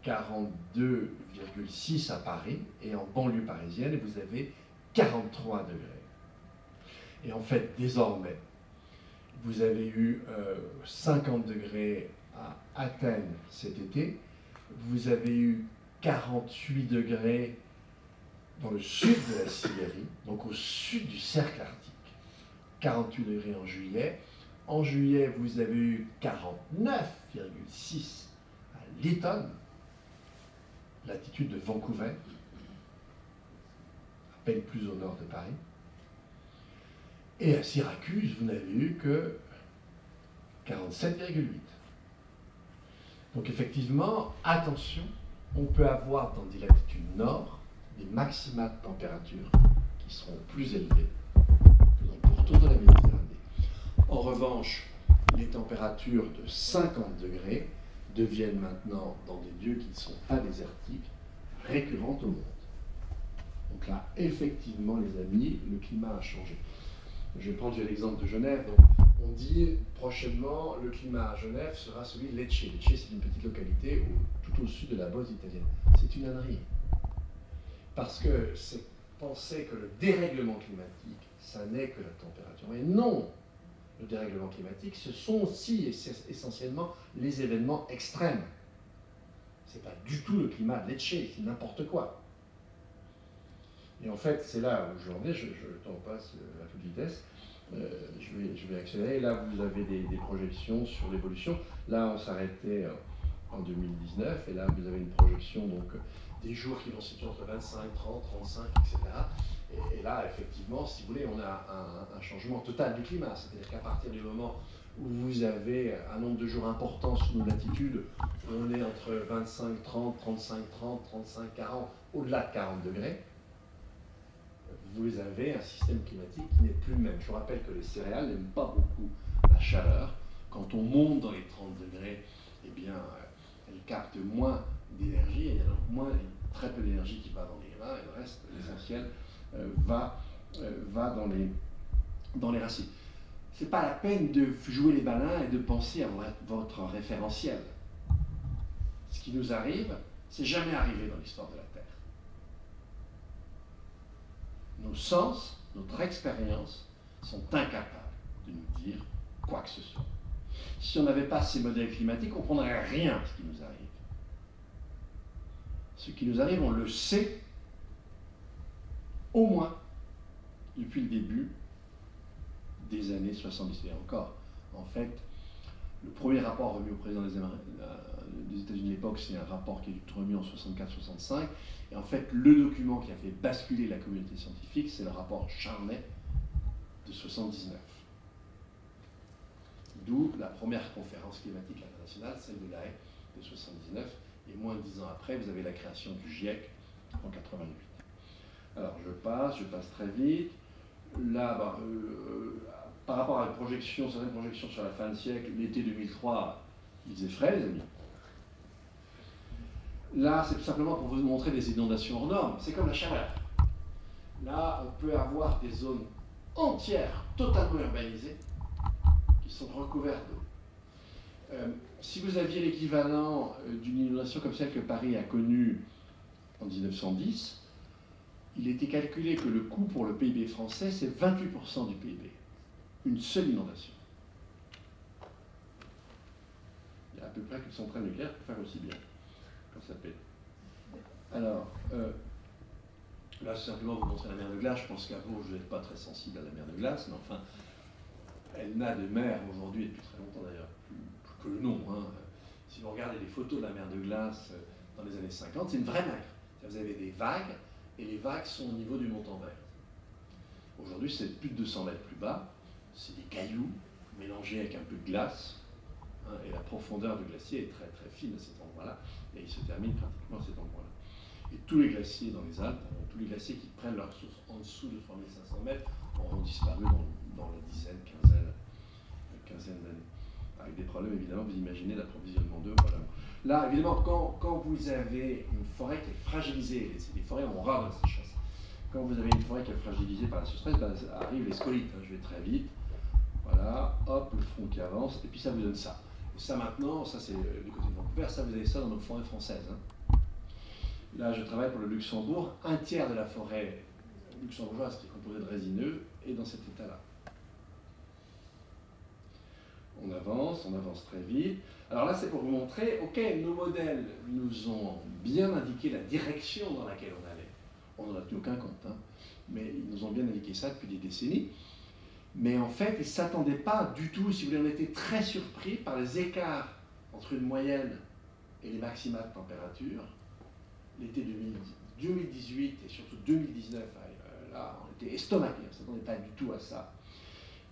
42,6 à Paris, et en banlieue parisienne, vous avez 43 degrés. Et en fait, désormais, vous avez eu 50 degrés à Athènes cet été, vous avez eu 48 degrés dans le sud de la Sibérie, donc au sud du cercle arctique. 48 degrés en juillet. En juillet, vous avez eu 49,6 à Lytton, latitude de Vancouver, à peine plus au nord de Paris. Et à Syracuse, vous n'avez eu que 47,8. Donc effectivement, attention, on peut avoir dans des latitudes nord des maxima de température qui seront plus élevés que dans le pourtour de la Méditerranée. En revanche, les températures de 50 degrés deviennent maintenant, dans des lieux qui ne sont pas désertiques, récurrentes au monde. Donc là, effectivement, les amis, le climat a changé. Je vais prendre l'exemple de Genève. Donc, on dit prochainement, le climat à Genève sera celui de Lecce. Lecce, c'est une petite localité tout au sud de la Beauce italienne. C'est une ânerie. Parce que c'est penser que le dérèglement climatique, ça n'est que la température. Mais non! Le dérèglement climatique, ce sont aussi essentiellement les événements extrêmes. Ce n'est pas du tout le climat de Lecce, c'est n'importe quoi. Et en fait, c'est là où je t'en passe à toute vitesse, je vais accélérer. Là, vous avez des projections sur l'évolution. Là, on s'arrêtait en 2019, et là, vous avez une projection donc, des jours qui vont se situer entre 25, 30, 35, etc. Et là, effectivement, si vous voulez, on a un changement total du climat. C'est-à-dire qu'à partir du moment où vous avez un nombre de jours important sous nos latitudes, on est entre 25, 30, 35, 30, 35, 40, au-delà de 40 degrés, vous avez un système climatique qui n'est plus le même. Je vous rappelle que les céréales n'aiment pas beaucoup la chaleur. Quand on monte dans les 30 degrés, eh bien, elles captent moins d'énergie, et il y a donc très peu d'énergie qui va dans les grains, et le reste, l'essentiel, va dans les racines. c'est pas la peine de jouer les malins et de penser à votre référentiel. Ce qui nous arrive, c'est jamais arrivé dans l'histoire de la Terre. Nos sens, notre expérience sont incapables de nous dire quoi que ce soit. Si on n'avait pas ces modèles climatiques, on ne comprendrait rien à ce qui nous arrive. Ce qui nous arrive, on le sait, au moins, depuis le début des années 70. Et encore, en fait, le premier rapport remis au président des États-Unis de l'époque, c'est un rapport qui est remis en 64-65. Et en fait, le document qui a fait basculer la communauté scientifique, c'est le rapport Charney de 79. D'où la première conférence climatique internationale, celle de La Haye de 79. Et moins de 10 ans après, vous avez la création du GIEC en 88. Alors, je passe très vite. Là, par rapport à certaines projections sur la fin du siècle, l'été 2003, il faisait frais, les amis. Là, c'est tout simplement pour vous montrer des inondations hors normes. C'est comme la chaleur. Là, on peut avoir des zones entières, totalement urbanisées, qui sont recouvertes d'eau. Si vous aviez l'équivalent d'une inondation comme celle que Paris a connue en 1910, il était calculé que le coût pour le PIB français, c'est 28% du PIB. Une seule inondation. Il y a à peu près qu'une centrale nucléaire pour faire aussi bien, quand ça pète. Alors, là, c'est simplement vous montrer la mer de glace. Je pense qu'à vous, je n'êtes pas très sensible à la mer de glace, mais enfin, elle n'a de mer aujourd'hui, depuis très longtemps d'ailleurs, plus que le nom. Hein. Si vous regardez les photos de la mer de glace dans les années 50, c'est une vraie mer. Vous avez des vagues, et les vagues sont au niveau du montant vert. Aujourd'hui, c'est plus de 200 mètres plus bas. C'est des cailloux mélangés avec un peu de glace. Hein, et la profondeur du glacier est très très fine à cet endroit-là. Et il se termine pratiquement à cet endroit-là. Et tous les glaciers dans les Alpes, tous les glaciers qui prennent leur source en dessous de 3500 mètres, auront disparu dans la quinzaine d'années. Avec des problèmes, évidemment, vous imaginez l'approvisionnement d'eau. Voilà. Là, évidemment, quand vous avez une forêt qui est fragilisée, les forêts ont horreur de la sécheresse. Quand vous avez une forêt qui est fragilisée par la sécheresse, ben, arrivent les scolites. Hein, je vais très vite. Voilà, hop, le front qui avance, et puis ça vous donne ça. Et ça maintenant, ça c'est du côté de Vancouver, ça vous avez ça dans nos forêts françaises. Hein. Là, je travaille pour le Luxembourg. Un tiers de la forêt luxembourgeoise qui est composée de résineux est dans cet état-là. On avance très vite. Alors là, c'est pour vous montrer, ok, nos modèles nous ont bien indiqué la direction dans laquelle on allait. On n'en a tenu aucun compte, hein, mais ils nous ont bien indiqué ça depuis des décennies. Mais en fait, ils ne s'attendaient pas du tout, si vous voulez, on était très surpris par les écarts entre une moyenne et les maxima de température. L'été 2018 et surtout 2019, là, on était estomaqués, on ne s'attendait pas du tout à ça.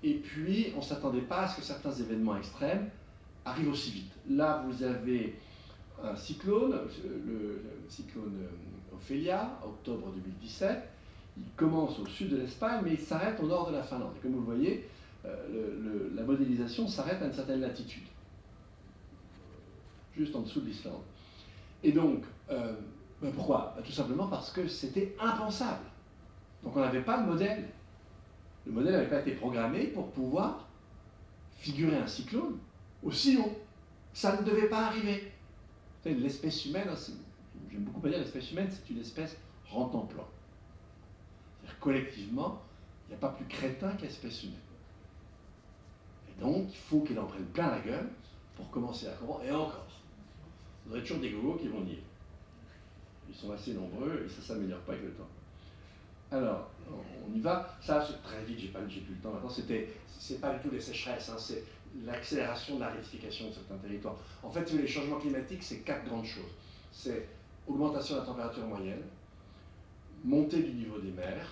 Et puis, on ne s'attendait pas à ce que certains événements extrêmes arrivent aussi vite. Là, vous avez un cyclone, le cyclone Ophelia, octobre 2017. Il commence au sud de l'Espagne, mais il s'arrête au nord de la Finlande. Et comme vous le voyez, la modélisation s'arrête à une certaine latitude, juste en dessous de l'Islande. Et donc, pourquoi? Tout simplement parce que c'était impensable. Donc on n'avait pas de modèle. Le modèle n'avait pas été programmé pour pouvoir figurer un cyclone aussi haut. Ça ne devait pas arriver. L'espèce humaine, j'aime beaucoup pas dire l'espèce humaine, c'est une espèce rentre-en-plan. C'est-à-dire collectivement, il n'y a pas plus crétin que l'espèce humaine. Et donc, il faut qu'elle en prenne plein la gueule pour commencer à comprendre. Et encore, vous aurez toujours des gogos qui vont nier. Ils sont assez nombreux et ça ne s'améliore pas avec le temps. Alors, on y va. Ça, c'est très vite, j'ai plus le temps maintenant. C'est pas du tout les sécheresses, hein, c'est l'accélération de la rédification de certains territoires. En fait, les changements climatiques, c'est 4 grandes choses. C'est augmentation de la température moyenne, montée du niveau des mers,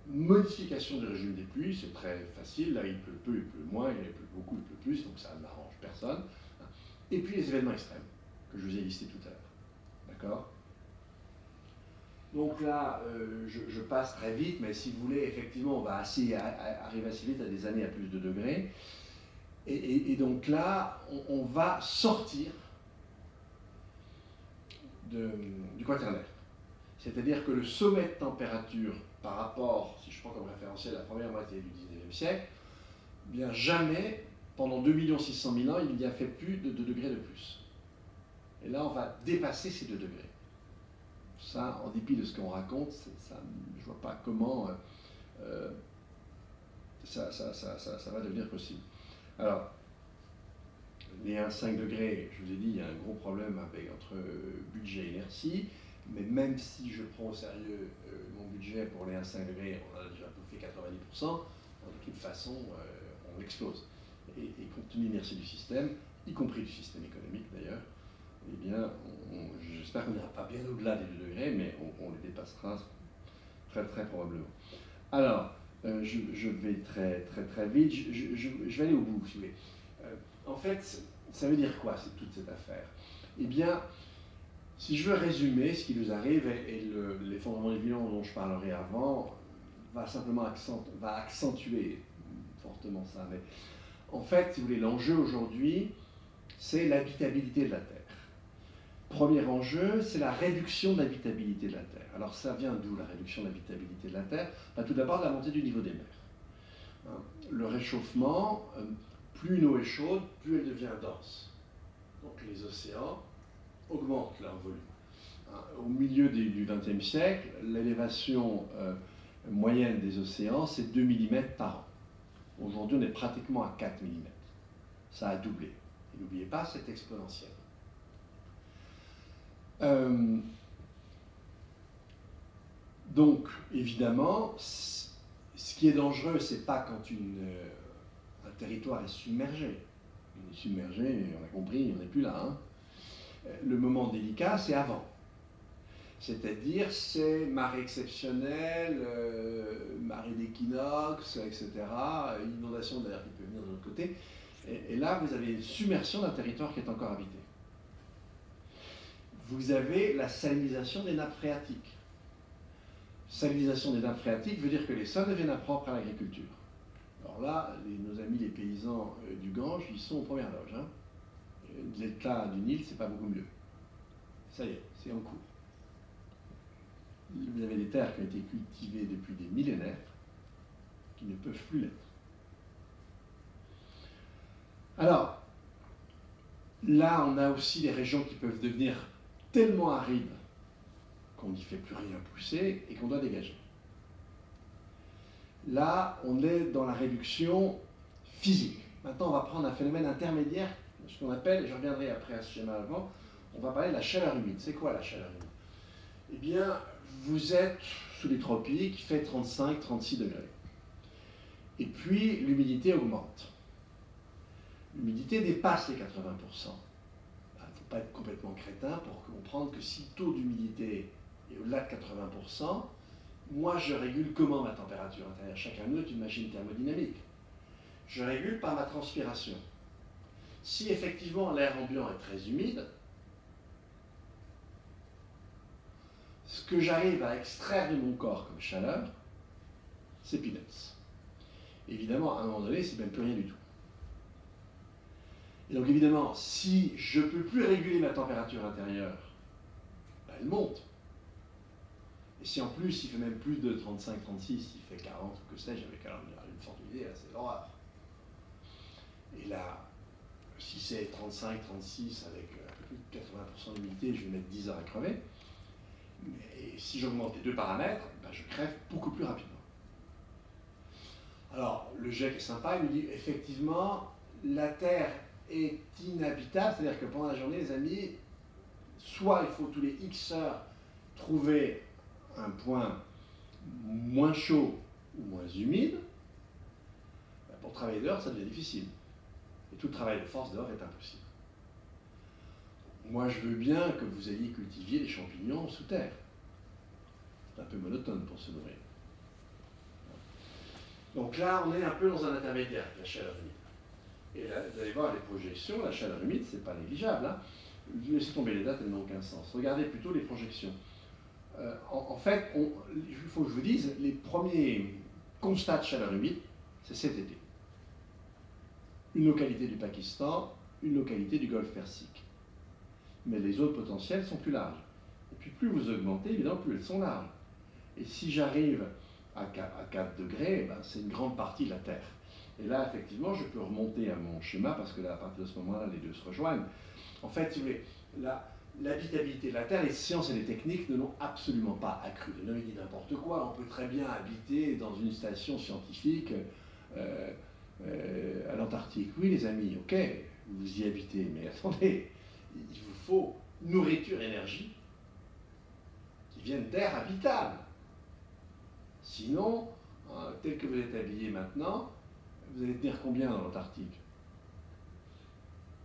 modification du régime des pluies, c'est très facile. Là, il pleut peu, il pleut moins, il pleut beaucoup, il pleut plus, donc ça n'arrange personne. Et puis les événements extrêmes, que je vous ai listés tout à l'heure. D'accord ? Donc là, je passe très vite, mais si vous voulez, effectivement, on va arriver assez vite à des années à plus de degrés. Et donc là, on va sortir du quaternaire. C'est-à-dire que le sommet de température par rapport, si je prends comme référentiel la première moitié du 19e siècle, eh bien jamais, pendant 2 600 000 ans, il n'y a fait plus de 2 degrés de plus. Et là, on va dépasser ces 2 degrés. Ça, en dépit de ce qu'on raconte, ça, je ne vois pas comment ça va devenir possible. Alors, les 1,5 degrés, je vous ai dit, il y a un gros problème entre budget et inertie, mais même si je prends au sérieux mon budget pour les 1,5 degrés, on a déjà bouffé 90%, de toute façon, on explose. Et compte tenu de l'inertie du système, y compris du système économique d'ailleurs, eh bien, j'espère qu'on n'ira pas bien au-delà des 2 degrés, mais on les dépassera très très probablement. Alors, je vais très vite, je vais aller au bout, si vous voulez. En fait, ça veut dire quoi, toute cette affaire? Eh bien, si je veux résumer ce qui nous arrive, et l'effondrement des bilans dont je parlerai avant, va simplement accentuer fortement ça. Mais en fait, si vous voulez, l'enjeu aujourd'hui, c'est l'habitabilité de la Terre. Premier enjeu, c'est la réduction de l'habitabilité de la Terre. Alors ça vient d'où la réduction de l'habitabilité de la Terre? Tout d'abord de la montée du niveau des mers. Le réchauffement, plus une eau est chaude, plus elle devient dense. Donc les océans augmentent leur volume. Au milieu du XXe siècle, l'élévation moyenne des océans, c'est 2 mm par an. Aujourd'hui, on est pratiquement à 4 mm. Ça a doublé. Et n'oubliez pas, c'est exponentiel. Donc, évidemment, ce qui est dangereux, c'est pas quand un territoire est submergé. Il est submergé, on a compris, on n'est plus là. Hein. Le moment délicat, c'est avant. C'est-à-dire, c'est marée exceptionnelle, marée d'équinoxe, etc., inondation d'ailleurs qui peut venir de l'autre côté. Et là, vous avez une submersion d'un territoire qui est encore habité. Vous avez la salinisation des nappes phréatiques. Salinisation des nappes phréatiques veut dire que les sols deviennent impropres à l'agriculture. Alors là, nos amis les paysans du Gange, ils sont aux premières loges. Hein. L'état du Nil, c'est pas beaucoup mieux. Ça y est, c'est en cours. Vous avez des terres qui ont été cultivées depuis des millénaires, qui ne peuvent plus l'être. Alors, là, on a aussi des régions qui peuvent devenir tellement arides qu'on n'y fait plus rien pousser et qu'on doit dégager. Là, on est dans la réduction physique. Maintenant, on va prendre un phénomène intermédiaire, ce qu'on appelle, et je reviendrai après à ce schéma avant, on va parler de la chaleur humide. C'est quoi la chaleur humide? Eh bien, vous êtes sous les tropiques, il fait 35-36 degrés. Et puis, l'humidité augmente. L'humidité dépasse les 80%. Il ne faut pas être complètement crétin pour comprendre que si le taux d'humidité est au-delà de 80%, moi je régule comment ma température intérieure? Chacun d'eux est une machine thermodynamique. Je régule par ma transpiration. Si effectivement l'air ambiant est très humide, ce que j'arrive à extraire de mon corps comme chaleur, c'est peanuts. Évidemment, à un moment donné, c'est même plus rien du tout. Et donc évidemment, si je ne peux plus réguler ma température intérieure, ben, elle monte. Et si en plus il fait même plus de 35-36, il fait 40 ou que sais-je, avec une forte humidité, c'est l'horreur. Et là, si c'est 35-36 avec un peu plus de 80% d'humidité, je vais mettre 10 heures à crever. Mais si j'augmente les deux paramètres, ben, je crève beaucoup plus rapidement. Alors, le GIEC est sympa, il nous dit effectivement, la Terre est inhabitable, c'est-à-dire que pendant la journée, les amis, soit il faut tous les X heures trouver un point moins chaud ou moins humide, ben pour travailler dehors, ça devient difficile. Et tout travail de force dehors est impossible. Moi, je veux bien que vous ayez cultivé des champignons sous terre. C'est un peu monotone pour se nourrir. Donc là, on est un peu dans un intermédiaire, la chaleur humide. Et là, vous allez voir les projections, la chaleur humide, c'est pas négligeable. Hein. Laissez tomber les dates, elles n'ont aucun sens. Regardez plutôt les projections. En fait, il faut que je vous dise, les premiers constats de chaleur humide, c'est cet été. Une localité du Pakistan, une localité du Golfe Persique. Mais les autres potentiels sont plus larges. Et puis plus vous augmentez, évidemment, plus elles sont larges. Et si j'arrive à 4 degrés, ben, c'est une grande partie de la Terre. Et là, effectivement, je peux remonter à mon schéma, parce que là, à partir de ce moment-là, les deux se rejoignent. En fait, si vous voulez, l'habitabilité de la Terre, les sciences et les techniques ne l'ont absolument pas accru. Ne me dit n'importe quoi, on peut très bien habiter dans une station scientifique à l'Antarctique. Oui, les amis, ok, vous y habitez, mais attendez, il vous faut nourriture, énergie qui viennent d'air habitable. Sinon, tel que vous êtes habillé maintenant, vous allez tenir combien dans l'Antarctique?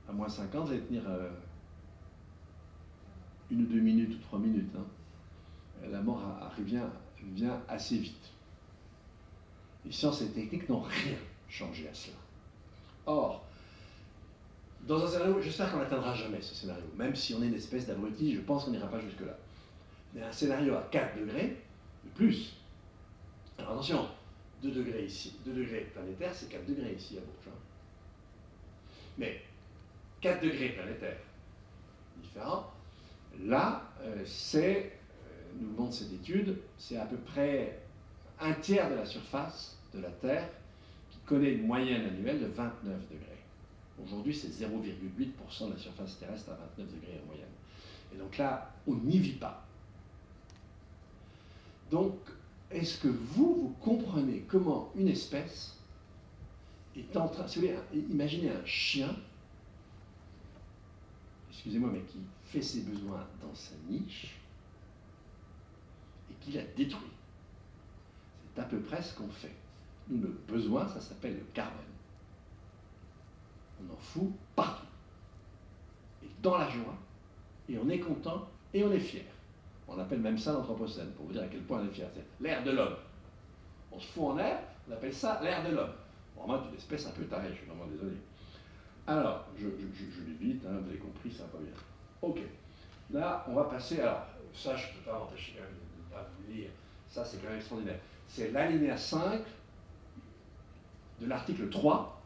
À moins 50, vous allez tenir 1 ou 2 minutes ou 3 minutes. Hein. La mort vient assez vite. Les sciences et techniques n'ont rien changé à cela. Or, dans un scénario, j'espère qu'on n'atteindra jamais ce scénario, même si on est une espèce d'abruti, je pense qu'on n'ira pas jusque-là. Mais un scénario à 4 degrés, de plus. Alors attention, 2 degrés ici, 2 degrés planétaires, c'est 4 degrés ici à Bourges. Hein. Mais 4 degrés planétaires, différent. Là, nous montre cette étude, c'est à peu près un tiers de la surface de la Terre qui connaît une moyenne annuelle de 29 degrés. Aujourd'hui, c'est 0,8% de la surface terrestre à 29 degrés en moyenne. Et donc là, on n'y vit pas. Donc, est-ce que vous comprenez comment une espèce est en train... Si vous voulez, imaginez un chien, excusez-moi, mais qui fait ses besoins dans sa niche et qui la détruit. C'est à peu près ce qu'on fait. Nous, le besoin, ça s'appelle le carbone. On en fout partout. Et dans la joie, et on est content, et on est fier. On appelle même ça l'anthropocène, pour vous dire à quel point on est fier. C'est l'ère de l'homme. On se fout en l'air, on appelle ça l'ère de l'homme. Vraiment, une espèce un peu tarée, je suis vraiment désolé. Alors, je l'évite, hein, vous avez compris, ça va pas bien. Ok. Là, on va passer, alors, ça, je ne peux pas m'empêcher quand même de ne pas vous lire. Ça, c'est quand même extraordinaire. C'est l'alinéa 5 de l'article 3,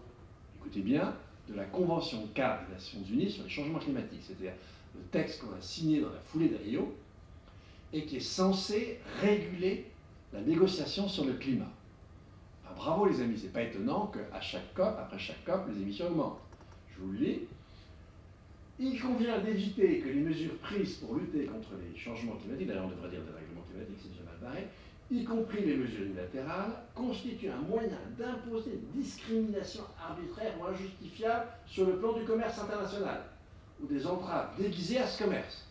écoutez bien, de la Convention cadre des Nations Unies sur les changements climatiques, c'est-à-dire le texte qu'on a signé dans la foulée de Rio et qui est censé réguler la négociation sur le climat. Enfin, bravo les amis, c'est pas étonnant qu'à chaque COP, après chaque COP, les émissions augmentent. Je vous le dis. Il convient d'éviter que les mesures prises pour lutter contre les changements climatiques, d'ailleurs on devrait dire des règlements climatiques, c'est déjà mal barré, y compris les mesures unilatérales, constituent un moyen d'imposer une discrimination arbitraire ou injustifiable sur le plan du commerce international, ou des entraves déguisées à ce commerce.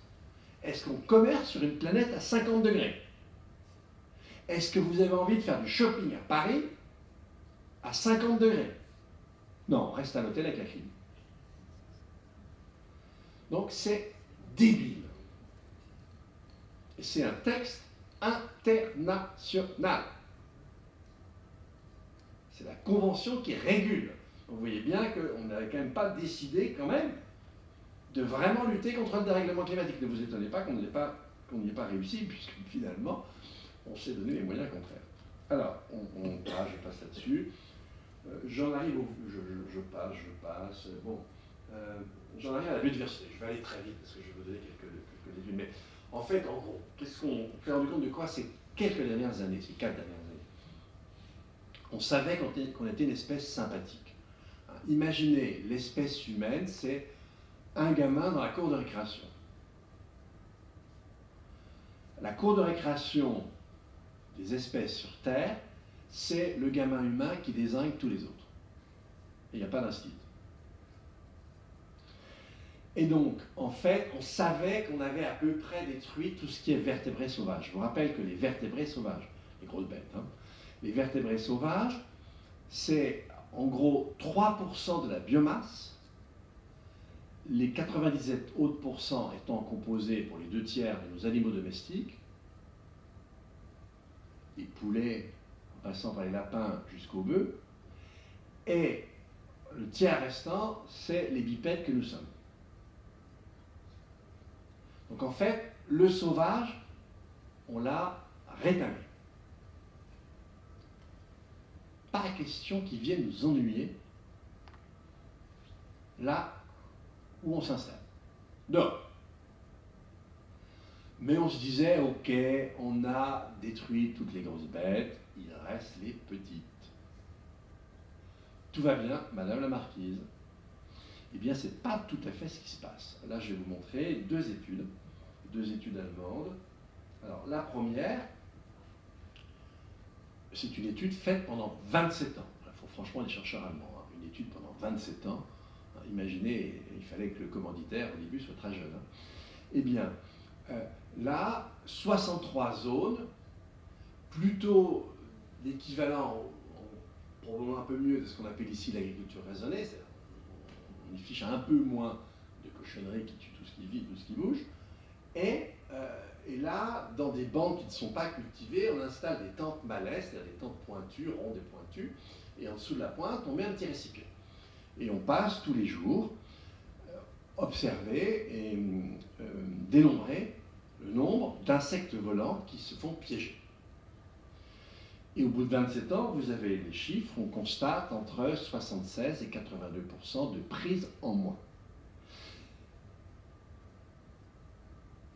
Est-ce qu'on commerce sur une planète à 50 degrés? Est-ce que vous avez envie de faire du shopping à Paris à 50 degrés? Non, on reste à l'hôtel avec la clim. Donc c'est débile. Et c'est un texte international. C'est la convention qui régule. Donc vous voyez bien qu'on n'avait quand même pas décidé quand même de vraiment lutter contre le dérèglement climatique. Ne vous étonnez pas qu'on n'y ait pas réussi, puisque finalement, on s'est donné les moyens contraires. Alors, je passe là-dessus. J'en arrive au... Je passe. Bon. J'en arrive à la biodiversité. Je vais aller très vite parce que je vais vous donner quelques études. Mais en fait, en gros, qu'est-ce qu'on s'est rendu compte de quoi ces quelques dernières années, ces 4 dernières années? On savait qu'on était une espèce sympathique. Imaginez, l'espèce humaine, c'est un gamin dans la cour de récréation. La cour de récréation des espèces sur Terre, c'est le gamin humain qui dézingue tous les autres. Il n'y a pas d'instinct. Et donc, en fait, on savait qu'on avait à peu près détruit tout ce qui est vertébrés sauvages. Je vous rappelle que les vertébrés sauvages, les grosses bêtes, hein, les vertébrés sauvages, c'est en gros 3% de la biomasse, les 97 autres pourcents étant composés pour les 2 tiers de nos animaux domestiques, les poulets, en passant par les lapins jusqu'aux bœufs, et le tiers restant, c'est les bipèdes que nous sommes. Donc en fait, le sauvage, on l'a rétabli. Pas question qu'il vienne nous ennuyer là où on s'installe. Donc, mais on se disait, ok, on a détruit toutes les grosses bêtes, il reste les petites. Tout va bien, Madame la Marquise. Eh bien, ce n'est pas tout à fait ce qui se passe. Là, je vais vous montrer deux études allemandes. Alors, la première, c'est une étude faite pendant 27 ans. Il faut franchement des chercheurs allemands. Hein. Une étude pendant 27 ans. Imaginez, il fallait que le commanditaire, au début, soit très jeune. Hein. Eh bien, là, 63 zones, plutôt l'équivalent, probablement un peu mieux de ce qu'on appelle ici l'agriculture raisonnée, on y fiche un peu moins de cochonneries qui tuent tout ce qui vit, tout ce qui bouge, et là, dans des bandes qui ne sont pas cultivées, on installe des tentes malaises, c'est-à-dire des tentes pointues, rondes et pointues, et en dessous de la pointe, on met un petit récipient. Et on passe tous les jours observer et dénombrer le nombre d'insectes volants qui se font piéger. Et au bout de 27 ans, vous avez les chiffres, on constate entre 76 et 82% de prise en moins.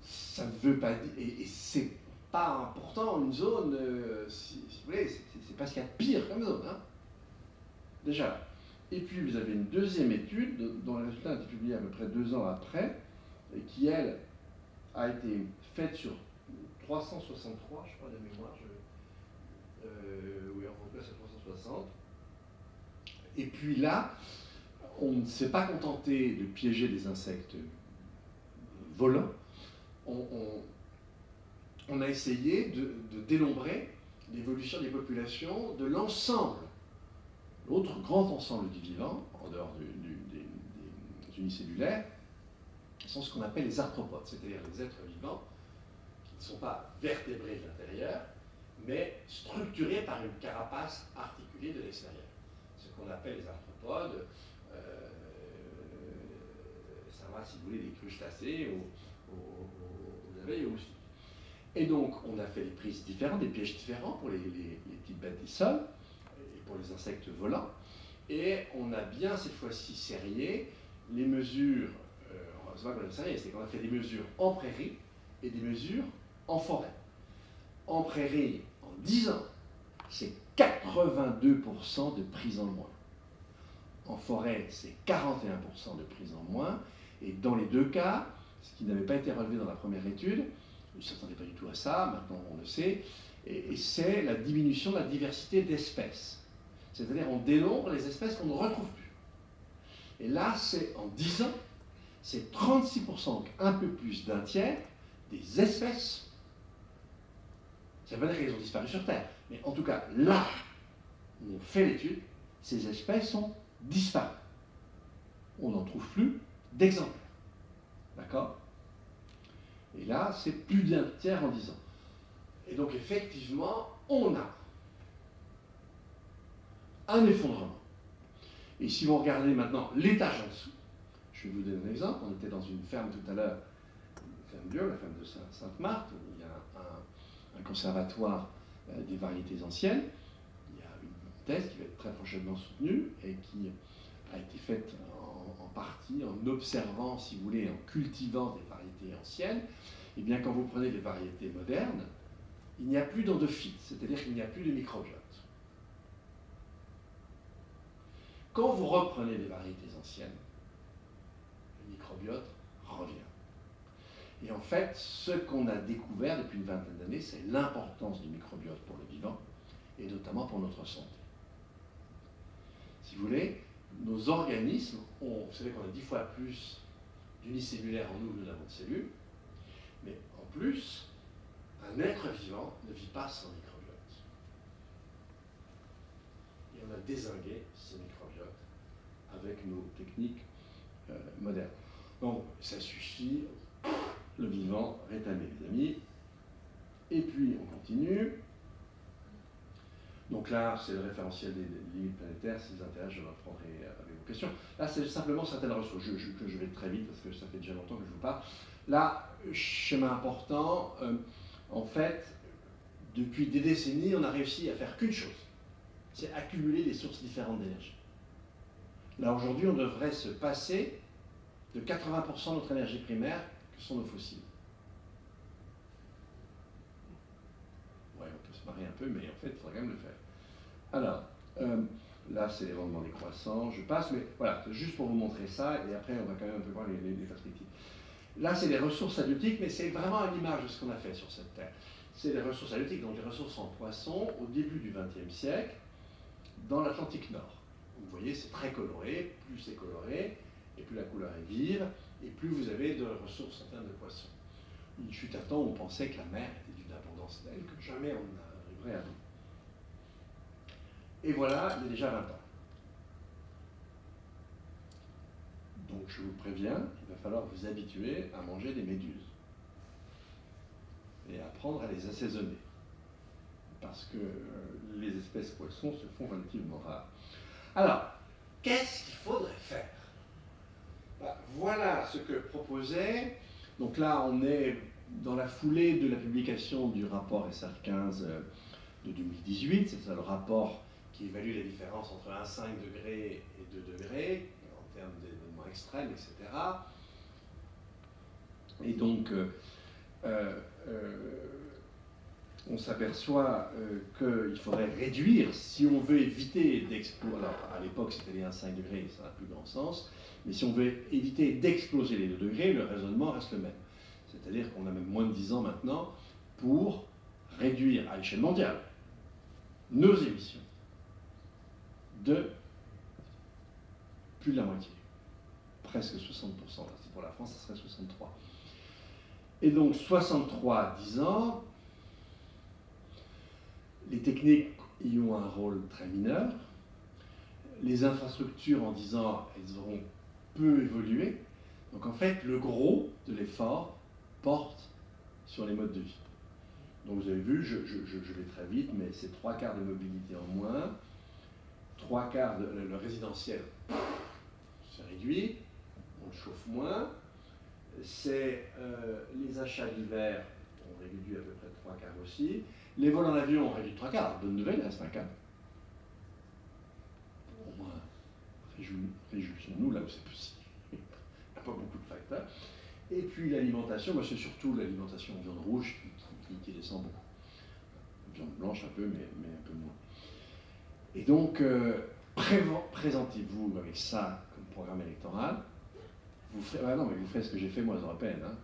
Ça ne veut pas dire, et c'est pas important une zone, si vous voulez, c'est pas ce qu'il y a de pire comme zone, hein. Déjà. Et puis vous avez une deuxième étude, dont le résultat a été publié à peu près 2 ans après, et qui, elle, a été faite sur 363, je crois, de mémoire, oui, en fait, c'est 360. Et puis là, on ne s'est pas contenté de piéger des insectes volants, on a essayé de dénombrer l'évolution des populations de l'ensemble, l'autre grand ensemble du vivant, en dehors des unicellulaires, sont ce qu'on appelle les arthropodes, c'est-à-dire les êtres vivants qui ne sont pas vertébrés de l'intérieur, mais structurés par une carapace articulée de l'extérieur. Ce qu'on appelle les arthropodes, ça va, si vous voulez, des crustacés aux abeilles et aux moustiques. Et donc, on a fait des prises différentes, des pièges différents pour les petites bêtes des sols et pour les insectes volants. Et on a bien, cette fois-ci, sérié les mesures, c'est pas qu'on a sérié, c'est qu'on a fait des mesures en prairie et des mesures en forêt. En prairie, en 10 ans, c'est 82% de prise en moins. En forêt, c'est 41% de prise en moins. Et dans les deux cas, ce qui n'avait pas été relevé dans la première étude, on ne s'attendait pas du tout à ça, maintenant on le sait, et c'est la diminution de la diversité d'espèces. C'est-à-dire on dénombre les espèces qu'on ne retrouve plus. Et là, c'est en 10 ans, c'est 36%, donc un peu plus d'un tiers, des espèces. Ça ne veut pas dire qu'elles ont disparu sur Terre, mais en tout cas, là où on fait l'étude, ces espèces ont disparu. On n'en trouve plus d'exemplaires. D'accord ? Et là, c'est plus d'un tiers en 10 ans. Et donc, effectivement, on a un effondrement. Et si vous regardez maintenant l'étage en dessous, je vais vous donner un exemple. On était dans une ferme tout à l'heure, une ferme bio, la ferme de Sainte-Marthe, où il y a un conservatoire des variétés anciennes. Il y a une thèse qui va être très prochainement soutenue et qui a été faite en partie en observant, si vous voulez, en cultivant des variétés anciennes. Et bien, quand vous prenez des variétés modernes, il n'y a plus d'endophytes, c'est-à-dire qu'il n'y a plus de microbiote. Quand vous reprenez des variétés anciennes, le microbiote revient. Et en fait, ce qu'on a découvert depuis une vingtaine d'années, c'est l'importance du microbiote pour le vivant, et notamment pour notre santé. Si vous voulez, nos organismes, vous savez qu'on a 10 fois plus d'unicellulaires en nous que nous n'avons de cellules, mais en plus, un être vivant ne vit pas sans microbiote. Et on a dézingué ce microbiote avec nos techniques modernes. Donc, ça suffit, le vivant rétabli, les amis. Et puis, on continue. Donc là, c'est le référentiel des limites planétaires. Si vous intéresse, je reprendrai avec vos questions. Là, c'est simplement certaines ressources. Je vais très vite parce que ça fait déjà longtemps que je vous parle. Là, schéma important. En fait, depuis des décennies, on a réussi à faire qu'une chose. C'est accumuler des sources différentes d'énergie. Là, aujourd'hui, on devrait se passer de 80% de notre énergie primaire, que sont nos fossiles. Ouais, on peut se se marrer un peu, mais en fait, il faudra quand même le faire. Alors, là, c'est les rendements décroissants, je passe, mais voilà, juste pour vous montrer ça, et après, on va quand même un peu voir les perspectives. Là, c'est les ressources halieutiques, mais c'est vraiment à l'image de ce qu'on a fait sur cette Terre. C'est les ressources halieutiques, donc les ressources en poissons, au début du XXe siècle, dans l'Atlantique Nord. Vous voyez, c'est très coloré, plus c'est coloré, et plus la couleur est vive, et plus vous avez de ressources en termes de poissons. Il fut un temps où on pensait que la mer était d'une abondance telle que jamais on n'arriverait à bout. Et voilà, il y a déjà 20 ans. Donc je vous préviens, il va falloir vous habituer à manger des méduses et apprendre à les assaisonner, parce que les espèces poissons se font relativement rares. Alors, qu'est-ce qu'il faudrait faire? Voilà ce que proposait. Donc là, on est dans la foulée de la publication du rapport SR15 de 2018. C'est ça le rapport qui évalue la différence entre 1,5 degré et 2 degrés, en termes d'événements extrêmes, etc. Et donc, on s'aperçoit qu'il faudrait réduire, si on veut éviter d'exploser, alors à l'époque c'était les 1,5 degrés, ça n'a plus grand sens, mais si on veut éviter d'exploser les 2 degrés, le raisonnement reste le même. C'est-à-dire qu'on a même moins de 10 ans maintenant pour réduire à l'échelle mondiale nos émissions de plus de la moitié, presque 60%. C'est pour la France, ça serait 63. Et donc 63 10 ans, les techniques y ont un rôle très mineur. Les infrastructures en 10 ans, elles auront peu évolué. Donc en fait, le gros de l'effort porte sur les modes de vie. Donc vous avez vu, je vais très vite, mais c'est 3/4 de mobilité en moins, 3/4 de le résidentiel s'est réduit, on chauffe moins, c'est les achats d'hiver ont réduit à peu près de 3/4 aussi, les vols en avion ont réduit de 3/4, bonne nouvelle, il reste un quart. Au moins, réjouissons-nous là où c'est possible. Il n'y a pas beaucoup de facteurs. Et puis l'alimentation, moi c'est surtout l'alimentation en viande rouge qui descend beaucoup. Viande blanche un peu, mais un peu moins. Et donc, présentez-vous avec ça comme programme électoral. Vous ferez, non, mais vous ferez ce que j'ai fait moi aux européennes, hein,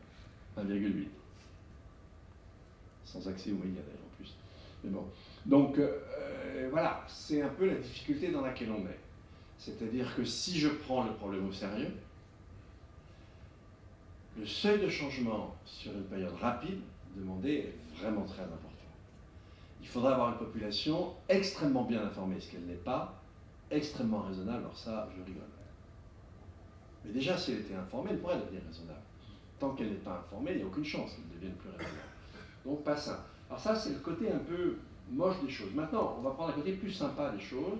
1,8. Sans accès aux médias d'ailleurs en plus. Mais bon. Donc voilà, c'est un peu la difficulté dans laquelle on est. C'est-à-dire que si je prends le problème au sérieux, le seuil de changement sur une période rapide demandé est vraiment très important. Il faudra avoir une population extrêmement bien informée, ce qu'elle n'est pas, extrêmement raisonnable, alors ça, je rigole. Mais déjà, si elle était informée, elle pourrait devenir raisonnable. Tant qu'elle n'est pas informée, il n'y a aucune chance qu'elle devienne plus raisonnable. Donc pas ça. Alors ça, c'est le côté un peu moche des choses. Maintenant, on va prendre un côté plus sympa des choses.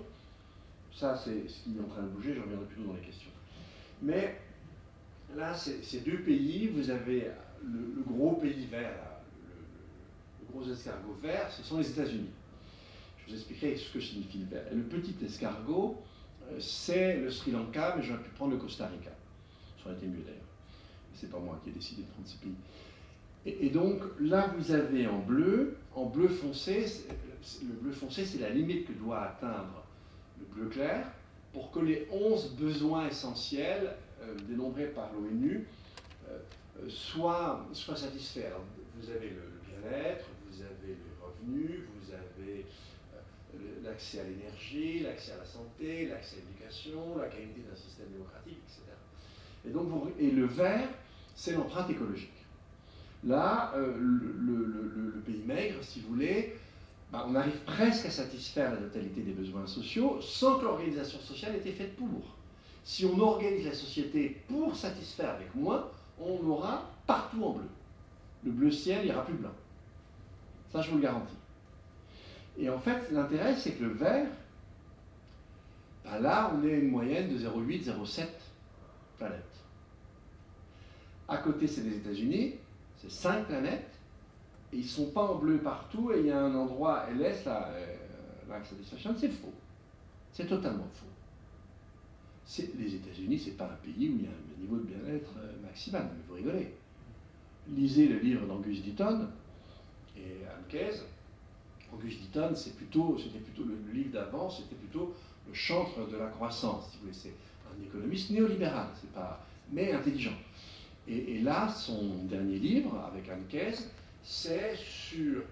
Ça, c'est ce qui est en train de bouger, je reviendrai plus tôt dans les questions. Mais là, ces deux pays, vous avez le gros pays vert, le gros escargot vert, ce sont les États-Unis. Je vous expliquerai ce que signifie le vert. Et le petit escargot, c'est le Sri Lanka, mais j'aurais pu prendre le Costa Rica. Ça aurait été mieux d'ailleurs. C'est pas moi qui ai décidé de prendre ce pays. Et donc là, vous avez en bleu foncé, le bleu foncé, c'est la limite que doit atteindre le bleu clair pour que les 11 besoins essentiels dénombrés par l'ONU soient satisfaits. Alors, vous avez le bien-être, vous avez les revenus, vous avez l'accès à l'énergie, l'accès à la santé, l'accès à l'éducation, la qualité d'un système démocratique, etc. Et donc, et le vert, c'est l'empreinte écologique. Là, le pays maigre, si vous voulez, on arrive presque à satisfaire la totalité des besoins sociaux sans que l'organisation sociale ait été faite pour. Si on organise la société pour satisfaire avec moins, on aura partout en bleu. Le bleu ciel ira plus blanc. Ça, je vous le garantis. Et en fait, l'intérêt, c'est que le vert, là, on est à une moyenne de 0,8, 0,7 planètes. À côté, c'est les États-Unis, c'est 5 planètes, et ils ne sont pas en bleu partout, et il y a un endroit, LS, Life Satisfaction, c'est faux. C'est totalement faux. Les États-Unis, ce n'est pas un pays où il y a un niveau de bien-être maximal, mais vous rigolez. Lisez le livre d'Angus Deaton et Anne Case, Auguste Deaton, c'était plutôt le livre d'avant, c'était plutôt le chantre de la croissance, si vous voulez. C'est un économiste néolibéral, mais intelligent. Et là, son dernier livre, avec Anne Keyes, c'est sur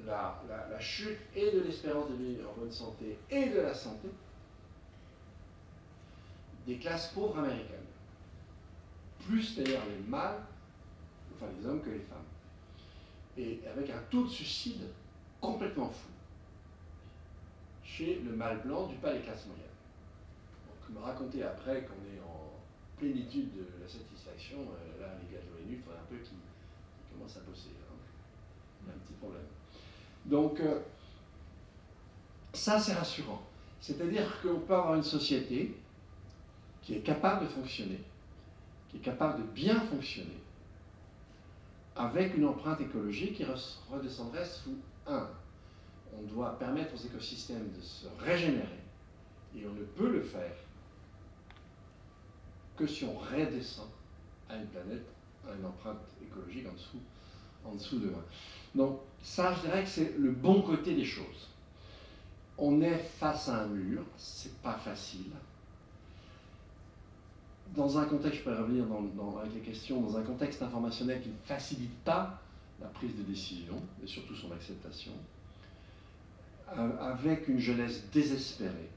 la chute et de l'espérance de vie en bonne santé et de la santé des classes pauvres américaines. Plus d'ailleurs les mâles, enfin les hommes que les femmes. Et avec un taux de suicide complètement fou chez le mâle blanc du pas des classes moyennes. Donc me raconter après qu'on est en plénitude de la satisfaction, là les gars de l'ONU, il faudrait un peu qu'ils commencent à bosser. Hein. Il y a un petit problème. Donc ça c'est rassurant. C'est-à-dire qu'on peut avoir une société qui est capable de fonctionner, qui est capable de bien fonctionner, avec une empreinte écologique qui redescendrait sous 1. On doit permettre aux écosystèmes de se régénérer, et on ne peut le faire que si on redescend à une planète, à une empreinte écologique en dessous de 1. Donc ça, je dirais que c'est le bon côté des choses. On est face à un mur, c'est pas facile. Dans un contexte, je pourrais revenir avec les questions, dans un contexte informationnel qui ne facilite pas la prise de décision, et surtout son acceptation, avec une jeunesse désespérée.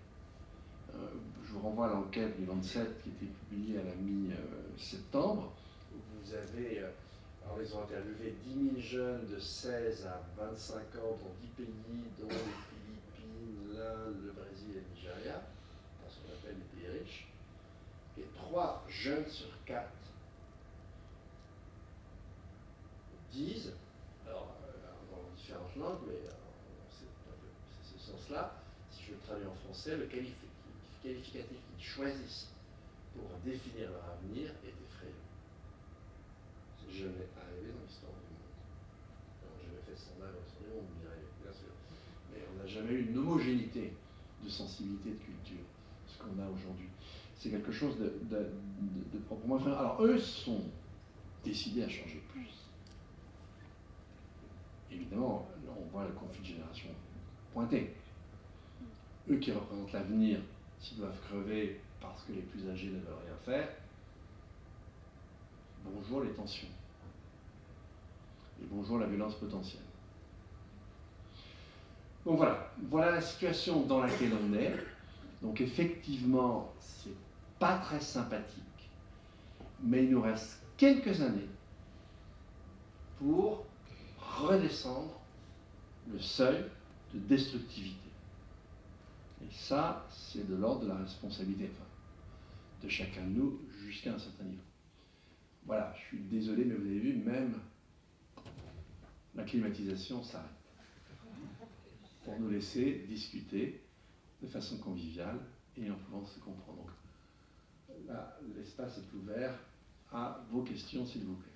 Je vous renvoie à l'enquête du Lancet qui a été publiée à la mi-septembre. Vous avez, alors ils ont interviewé 10 000 jeunes de 16 à 25 ans dans 10 pays, dont les Philippines, l'Inde, le Brésil et le Nigeria, dans ce qu'on appelle les pays riches. Et 3 jeunes sur 4 disent, alors dans différentes langues, mais c'est ce sens-là, si je le traduis en français, le qualificatif qu'ils choisissent pour définir leur avenir est effrayant. C'est jamais arrivé dans l'histoire du monde. Alors, j'avais fait ce sondage dans l'histoire du monde, vous me direz, bien sûr. Mais on n'a jamais eu une homogénéité de sensibilité, de culture, ce qu'on a aujourd'hui. C'est quelque chose de proprement effrayant. Alors eux sont décidés à changer plus. Évidemment, là, on voit le conflit de génération pointé. Eux qui représentent l'avenir, s'ils doivent crever parce que les plus âgés ne veulent rien faire, bonjour les tensions. Et bonjour la violence potentielle. Donc voilà la situation dans laquelle on est. Donc effectivement, c'est pas très sympathique, mais il nous reste quelques années pour redescendre le seuil de destructivité. Et ça, c'est de l'ordre de la responsabilité, enfin, de chacun de nous jusqu'à un certain niveau. Voilà, je suis désolé, mais vous avez vu, même la climatisation s'arrête. Pour nous laisser discuter de façon conviviale et en pouvant se comprendre. Donc, là, l'espace est ouvert à vos questions, s'il vous plaît.